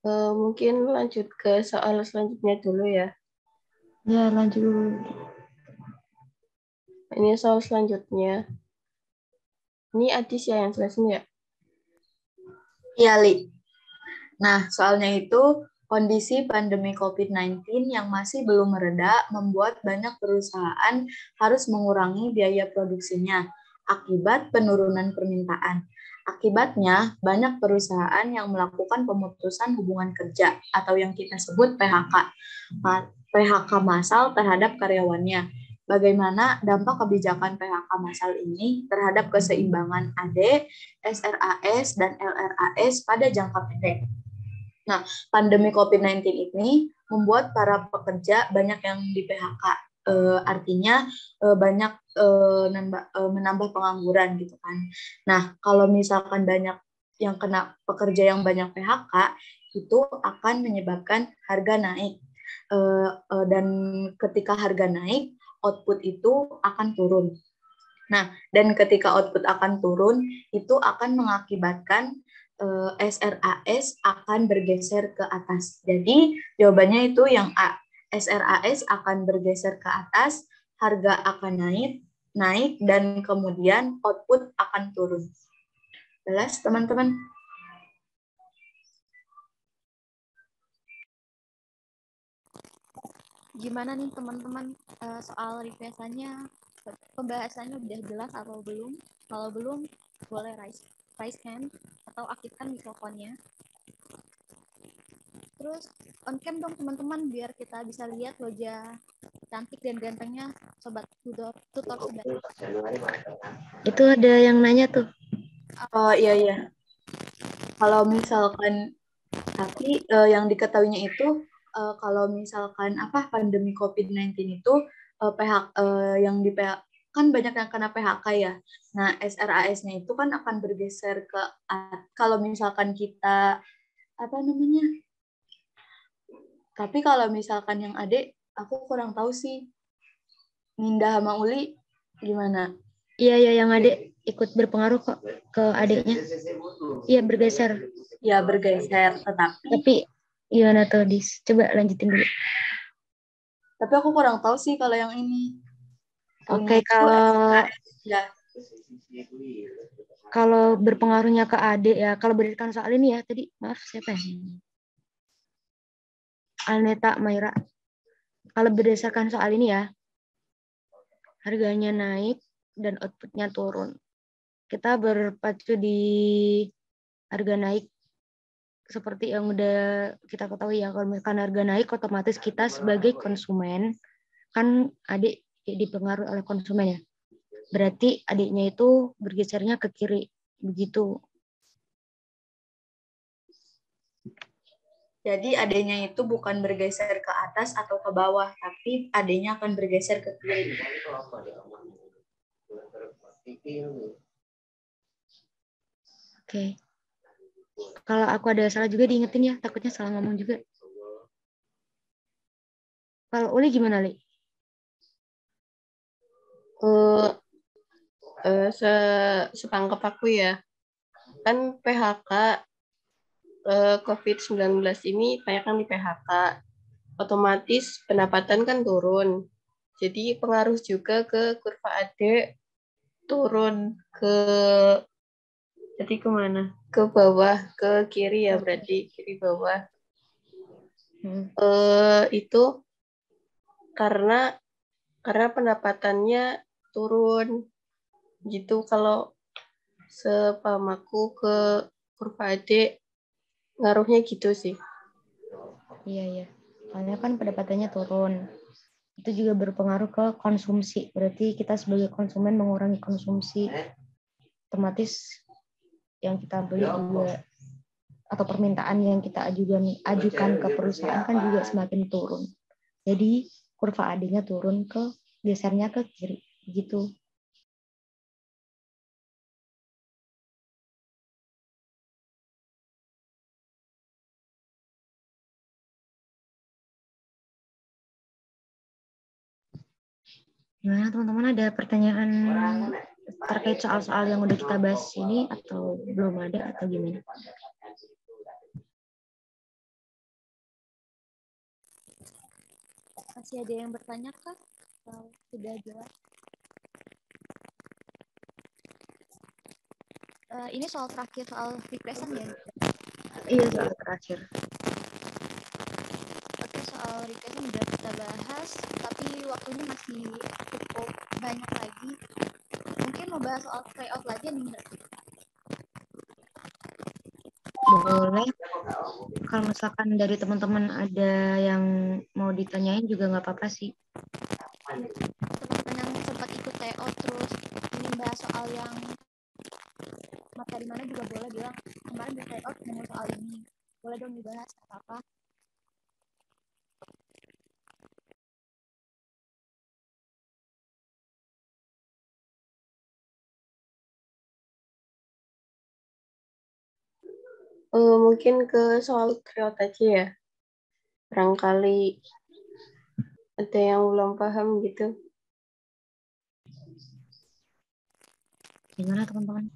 Mungkin lanjut ke soal selanjutnya dulu ya. Ya, lanjut dulu. Ini soal selanjutnya. Ini Adis ya yang jelasin ya? Iya, Li. Nah, soalnya itu kondisi pandemi COVID-19 yang masih belum mereda membuat banyak perusahaan harus mengurangi biaya produksinya akibat penurunan permintaan. Akibatnya, banyak perusahaan yang melakukan pemutusan hubungan kerja atau yang kita sebut PHK. PHK massal terhadap karyawannya. Bagaimana dampak kebijakan PHK massal ini terhadap keseimbangan AD, SRAS, dan LRAS pada jangka pendek? Nah, pandemi COVID-19 ini membuat para pekerja banyak yang di PHK. Artinya banyak menambah pengangguran gitu kan. Nah, kalau misalkan banyak yang kena pekerja yang banyak PHK, itu akan menyebabkan harga naik. Dan ketika harga naik, output itu akan turun. Nah, dan ketika output akan turun, itu akan mengakibatkan SRAS akan bergeser ke atas. Jadi jawabannya itu yang A. SRAS akan bergeser ke atas, harga akan naik dan kemudian output akan turun. Jelas, teman-teman? Gimana nih teman-teman soal requestannya, pembahasannya udah jelas atau belum? Kalau belum, boleh raise hand atau aktifkan mikrofonnya. Terus on cam dong teman-teman biar kita bisa lihat wajah cantik dan gantengnya sobat tutor sobat. Itu ada yang nanya tuh. Oh iya. Kalau misalkan tapi yang diketahuinya itu kalau misalkan pandemi COVID-19 itu yang di PHK kan banyak yang kena PHK ya. Nah, SRAS-nya itu kan akan bergeser ke kalau misalkan kita tapi kalau misalkan yang adik aku kurang tahu sih. Ninda sama Uli gimana? Iya, yang adik ikut berpengaruh kok ke adiknya. Iya, bergeser. Ya, bergeser, tapi gimana tuh, Dis? Coba lanjutin dulu. Tapi aku kurang tahu sih kalau yang ini. Oke, kalau berpengaruhnya ke adik ya, kalau berdasarkan soal ini ya, tadi maaf siapa ya? Alneta Maira. Kalau berdasarkan soal ini ya, harganya naik dan outputnya turun. Kita berpacu di harga naik seperti yang udah kita ketahui ya, kalau misalkan harga naik otomatis kita sebagai konsumen kan adik dipengaruhi oleh konsumen ya. Berarti adiknya itu bergesernya ke kiri begitu. Jadi AD-nya itu bukan bergeser ke atas atau ke bawah, tapi AD-nya akan bergeser ke kiri. Oke. Kalau aku ada salah juga diingetin ya, takutnya salah ngomong juga. Kalau Uli gimana, Li? Setangkap aku ya, kan PHK COVID-19 ini banyak kan di PHK, otomatis pendapatan kan turun. Jadi pengaruh juga ke kurva AD turun jadi kemana? Ke bawah, ke kiri ya berarti kiri bawah. Itu karena pendapatannya turun gitu. Kalau sepamaku ke kurva AD ngaruhnya gitu sih. Iya. Soalnya kan pendapatannya turun. Itu juga berpengaruh ke konsumsi. Berarti kita sebagai konsumen mengurangi konsumsi. Otomatis yang kita beli juga atau permintaan yang kita ajukan ke perusahaan kan juga semakin turun. Jadi kurva AD-nya turun gesernya ke kiri gitu. Gimana teman-teman, ada pertanyaan terkait soal-soal yang udah kita bahas ini atau belum ada atau gimana? Masih ada yang bertanya kah? Atau sudah jelas? Ini soal terakhir, soal regression ya? Iya, soal terakhir. Oke, soal regression udah kita bahas, tapi waktunya masih cukup banyak lagi. Mungkin mau bahas soal tryout lagi nih, enggak? Boleh. Kalau misalkan dari teman-teman ada yang mau ditanyain juga nggak apa-apa sih. Teman-teman yang sempat ikut tryout terus ingin bahas soal yang materi mana juga boleh bilang, kemarin di tryout nemu soal ini. Boleh dong dibahas, apa-apa. Mungkin ke soal tryout aja ya. Barangkali ada yang belum paham gitu. Gimana teman-teman?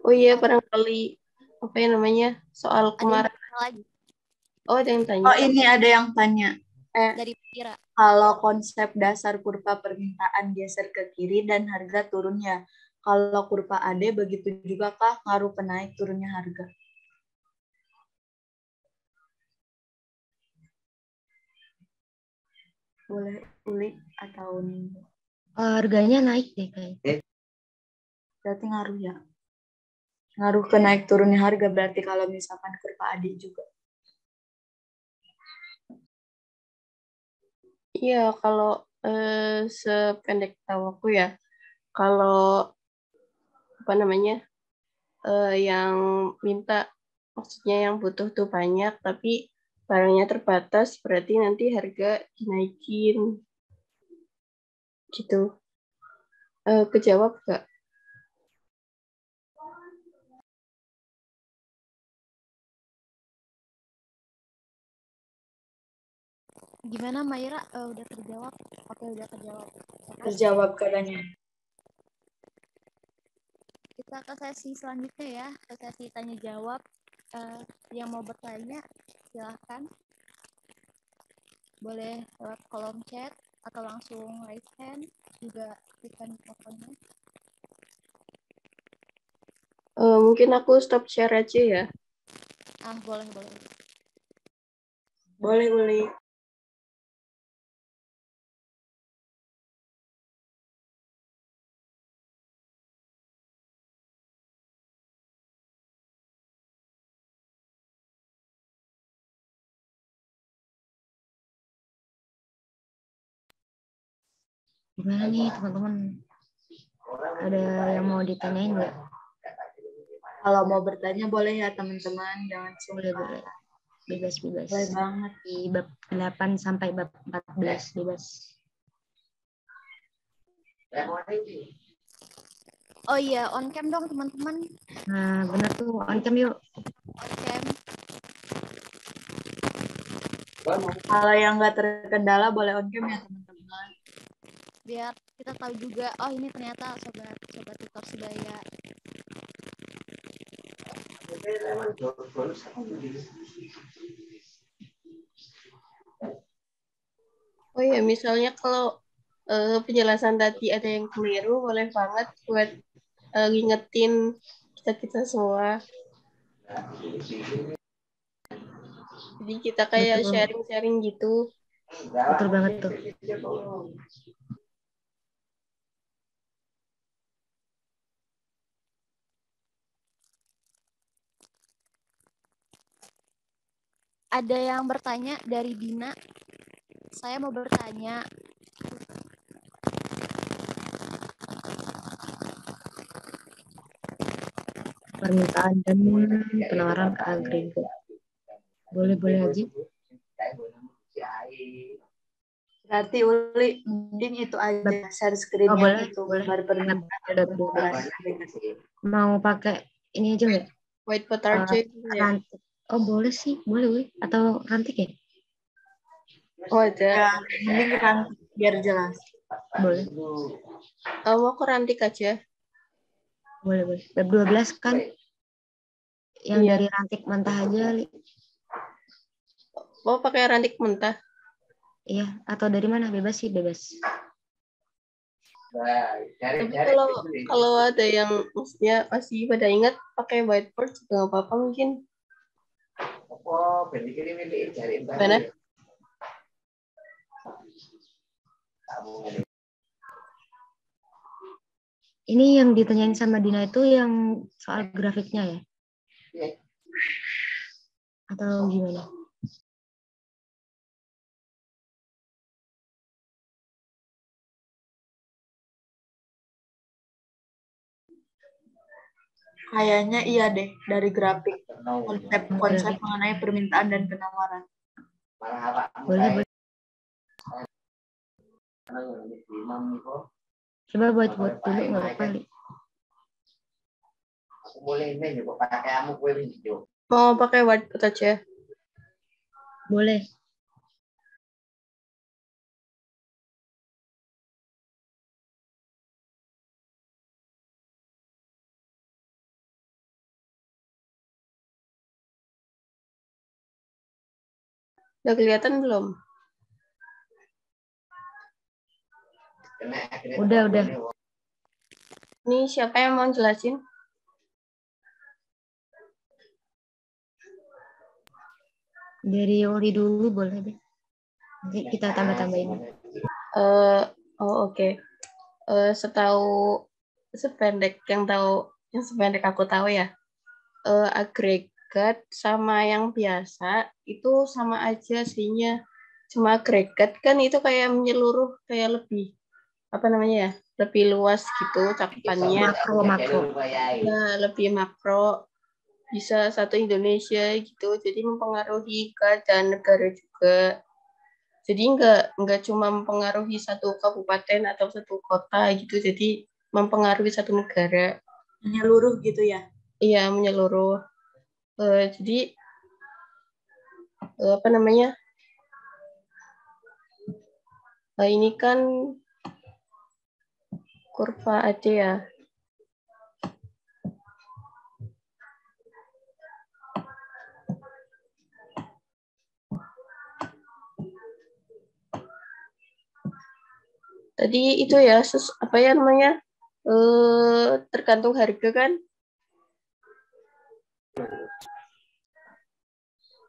Oh iya, barangkali apa ya namanya soal kemarin. Lagi. Oh, ada yang tanya. Oh, ini ada yang tanya. Dari Pira. Kalau konsep dasar kurva permintaan geser ke kiri dan harga turunnya, kalau kurva AD begitu juga kah ngaruh penaik turunnya harga? Boleh Uli atau Nindo? Harganya naik deh kayaknya. Berarti ngaruh ya? Ngaruh ke naik turunnya harga berarti kalau misalkan kurva AD juga. Iya, kalau sependek tahu aku ya, kalau apa namanya yang minta, maksudnya yang butuh tuh banyak, tapi barangnya terbatas, berarti nanti harga dinaikin, gitu. Kejawab nggak? Gimana Maira? Udah terjawab? Oke, udah terjawab. Terjawab katanya. Kita ke sesi selanjutnya ya, ke sesi tanya jawab. Yang mau bertanya silahkan, boleh lewat kolom chat atau langsung raise hand, juga tekan mikrofonnya. Mungkin aku stop share aja ya. Boleh. Boleh. Gimana nih teman-teman? Ada yang mau ditanyain nggak? Kalau mau bertanya boleh ya teman-teman, jangan Boleh, sungkan. boleh. Bebas-bebas. Boleh banget. Di bab 8 sampai bab 14 bebas. Oh iya, on cam dong teman-teman. Nah, benar tuh, on cam yuk. On cam. Kalau yang nggak terkendala boleh on cam ya teman-teman. Biar kita tahu juga, oh ini ternyata sobat tutor sebaya. Oh ya, misalnya kalau penjelasan tadi ada yang keliru, boleh banget buat ngingetin kita semua. Jadi kita kayak Betul. sharing-sharing gitu. Betul banget tuh. Ada yang bertanya dari Dina. Saya mau bertanya. Permintaan dan penawaran agregat. Boleh aja. Berarti Uli, mending itu aja, share screen yang boleh, itu, boleh. gambar permintaan dan penawaran. Mau pakai ini aja nggak? Whiteboard aja gitu ya. Rantik. Oh boleh sih, boleh. Atau rantik ya? Oh ada. Ya, mending rantik biar jelas. Boleh. Mau ke rantik aja. Boleh. Bab 12 kan? Yang Iya. dari rantik mentah aja, Li. Mau pakai rantik mentah? Iya, atau dari mana? Bebas sih, bebas. Tapi kalau ada yang maksudnya masih pada ingat pakai whiteboard juga nggak apa-apa mungkin. Mana? Ini yang ditanyain sama Dina itu yang soal grafiknya ya? Atau gimana? Kayaknya iya deh, dari grafik. Konsep mengenai permintaan dan penawaran. Boleh. Coba buat dulu nggak apa-apa, Li. Mau pakai whiteboard aja? Boleh. Udah kelihatan belum? Udah. Ini siapa yang mau jelasin? Dari Oli dulu boleh deh. Nanti kita tambah-tambahin. Oke. Setahu sependek aku tahu ya. Agregat sama yang biasa itu sama aja aslinya. Cuma agregat kan itu kayak menyeluruh, kayak lebih apa namanya ya, lebih luas gitu cakupannya. Makro. Nah, lebih makro, bisa satu Indonesia gitu, jadi mempengaruhi keadaan negara juga. Jadi nggak cuma mempengaruhi satu kabupaten atau satu kota gitu, jadi mempengaruhi satu negara. Menyeluruh gitu ya? Iya, menyeluruh. Jadi apa namanya? Ini kan kurva AD ya. Tadi itu ya, apa ya namanya? Tergantung harga kan?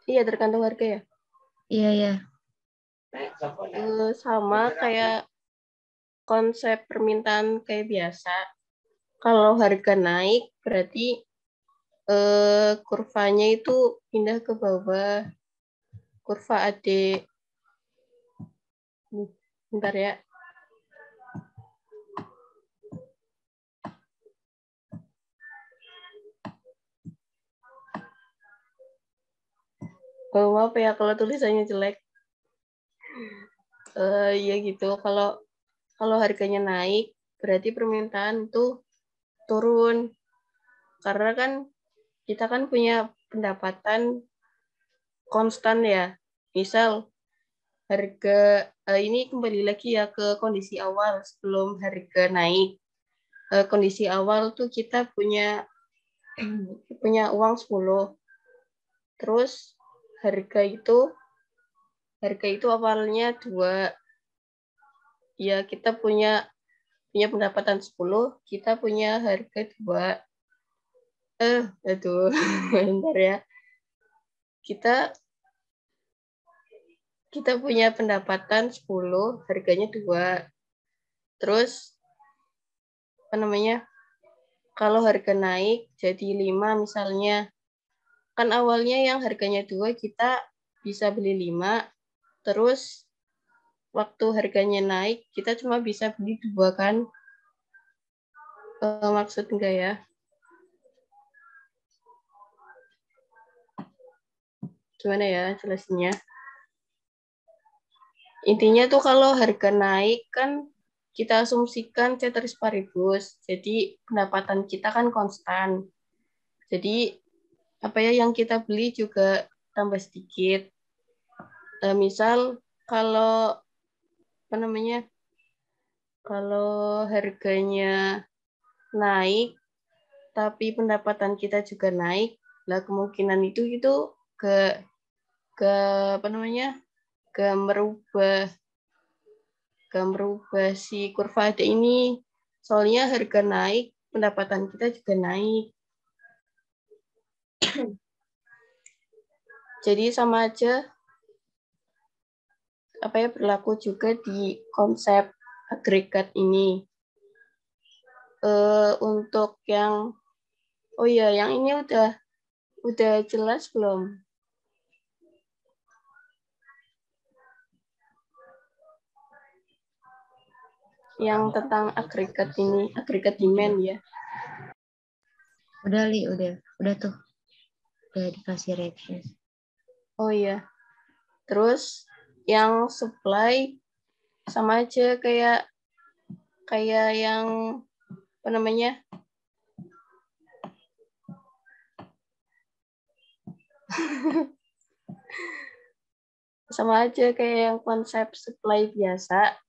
Iya, tergantung harga ya. Iya. Sama kayak konsep permintaan kayak biasa. Kalau harga naik berarti kurvanya itu pindah ke bawah. Kurva AD. Bentar ya. Maaf ya kalau tulisannya jelek. Ya gitu. Kalau harganya naik, berarti permintaan itu turun. Karena kan kita kan punya pendapatan konstan ya. Misal harga ini kembali lagi ya ke kondisi awal sebelum harga naik. Kondisi awal tuh kita punya uang 10. Terus harga itu awalnya 2. Ya kita punya pendapatan 10, kita punya harga 2. Aduh, bentar ya. Kita punya pendapatan 10, harganya 2. Terus apa namanya? Kalau harga naik jadi 5 misalnya. Kan awalnya yang harganya 2 kita bisa beli 5. Terus waktu harganya naik kita cuma bisa beli 2 kan? Maksud enggak ya? Gimana ya jelasinnya? Intinya tuh kalau harga naik kan kita asumsikan ceteris paribus. Jadi pendapatan kita kan konstan. Jadi apa ya yang kita beli juga tambah sedikit. Misal kalau apa namanya? Kalau harganya naik tapi pendapatan kita juga naik, lah kemungkinan itu ke apa namanya? ke merubah si kurva ada ini. Soalnya harga naik, pendapatan kita juga naik. Jadi sama aja berlaku juga di konsep agregat ini. Untuk yang yang ini udah jelas belum? Yang tentang agregat ini, agregat demand ya. Udah Li, udah tuh. Udah dikasih reaction. Oh iya. Terus yang supply sama aja kayak yang apa namanya? Sama aja kayak yang konsep supply biasa.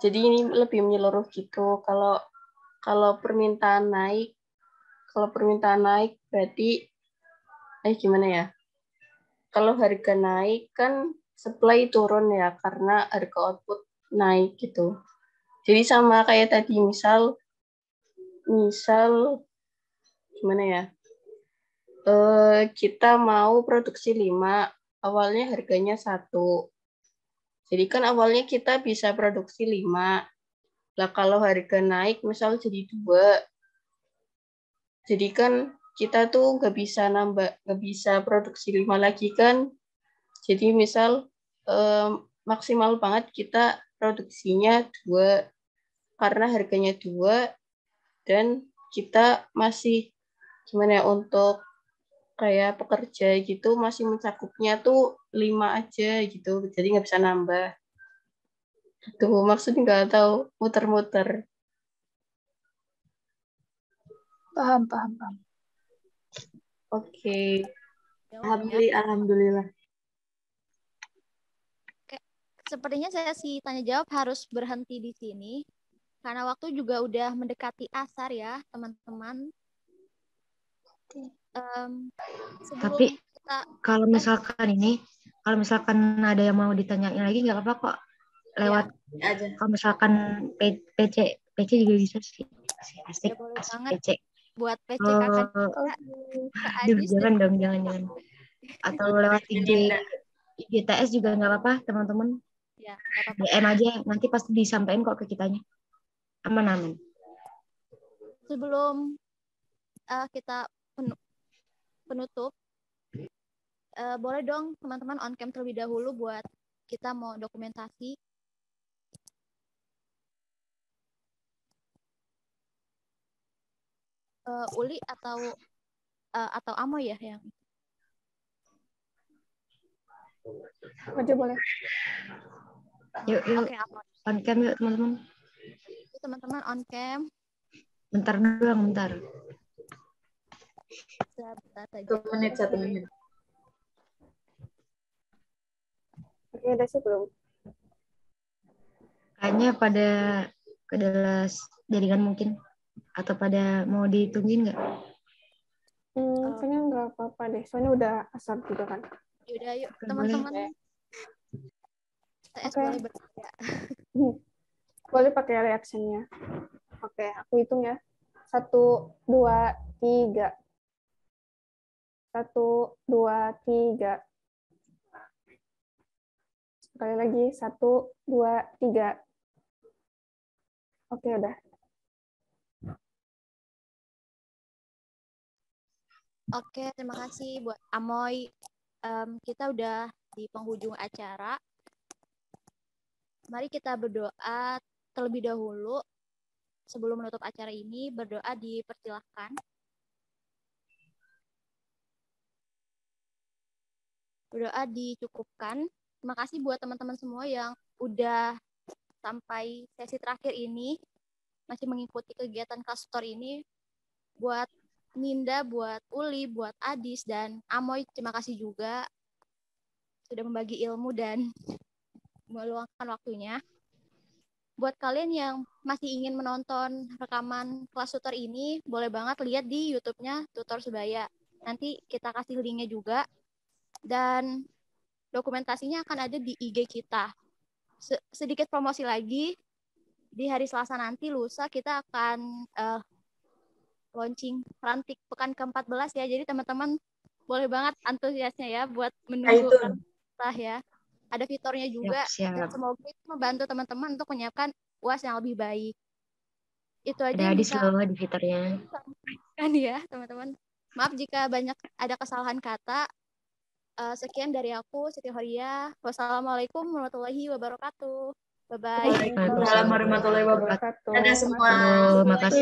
Jadi ini lebih menyeluruh gitu. Kalau permintaan naik berarti gimana ya? Kalau harga naik kan supply turun ya karena harga output naik gitu. Jadi sama kayak tadi misal gimana ya? Kita mau produksi 5, awalnya harganya 1. Jadi kan awalnya kita bisa produksi 5. Lah kalau harga naik misal jadi 2. Jadi kan kita tuh nggak bisa produksi 5 lagi kan. Jadi misal maksimal banget kita produksinya 2 karena harganya 2 dan kita masih gimana ya untuk kayak pekerja gitu masih mencakupnya tuh 5 aja gitu. Jadi nggak bisa nambah. Tuh maksudnya nggak tahu muter-muter. Paham. Oke. Alhamdulillah. Sepertinya sesi tanya jawab harus berhenti di sini karena waktu juga udah mendekati asar ya teman-teman. Tapi kalau misalkan ada yang mau ditanyain lagi nggak apa-apa kok lewat aja. Kalau misalkan PC juga bisa sih. Asik PC. Buat PC kakak jangan. Atau lewat IGTS juga nggak apa-apa teman-teman. Ya, apa-apa. DM aja nanti pasti disampaikan kok ke kitanya. Aman. Sebelum kita penutup, boleh dong teman-teman on cam terlebih dahulu buat kita mau dokumentasi. Uli atau Amo ya yang Maju boleh. Yuk, Oke, Amoy. on cam yuk teman-teman. Teman-teman on cam. Bentar doang, bentar. Sebentar saja. 1 menit, 1 menit. Oke, udah sih belum. Kayaknya pada kelas jaringan mungkin. Atau pada mau ditungguin nggak? Kayaknya nggak apa-apa deh. Soalnya udah asar juga kan. Yaudah, yuk Oke, teman-teman. boleh. TS Oke. boleh bertanya. Boleh pakai reaksinya. Oke, aku hitung ya. 1, 2, 3. 1, 2, 3. Sekali lagi. 1, 2, 3. Oke, udah. Oke, terima kasih buat Amoy. Kita udah di penghujung acara. Mari kita berdoa terlebih dahulu. Sebelum menutup acara ini, berdoa dipersilahkan. Berdoa dicukupkan. Terima kasih buat teman-teman semua yang udah sampai sesi terakhir ini, masih mengikuti kegiatan kelas tutor ini. Buat Ninda, buat Uli, buat Adis, dan Amoy, terima kasih juga sudah membagi ilmu dan meluangkan waktunya. Buat kalian yang masih ingin menonton rekaman kelas tutor ini, boleh banget lihat di YouTube-nya Tutor Sebaya. Nanti kita kasih linknya juga. Dan dokumentasinya akan ada di IG kita. Sedikit promosi lagi, di hari Selasa nanti, lusa, kita akan launching Rantik Pekan ke-14 ya. Jadi teman-teman boleh banget antusiasnya ya buat menunggu kita ya. Ada fiturnya juga. Siap. Dan semoga itu membantu teman-teman untuk menyiapkan UAS yang lebih baik. Itu aja Ada yang Adis bisa loh di fiturnya. kan ya teman-teman. Maaf jika banyak ada kesalahan kata. Sekian dari aku, Siti Horia. Wassalamualaikum warahmatullahi wabarakatuh. Bye-bye. Waalaikumsalam warahmatullahi wabarakatuh. Dadah semua. Makasih.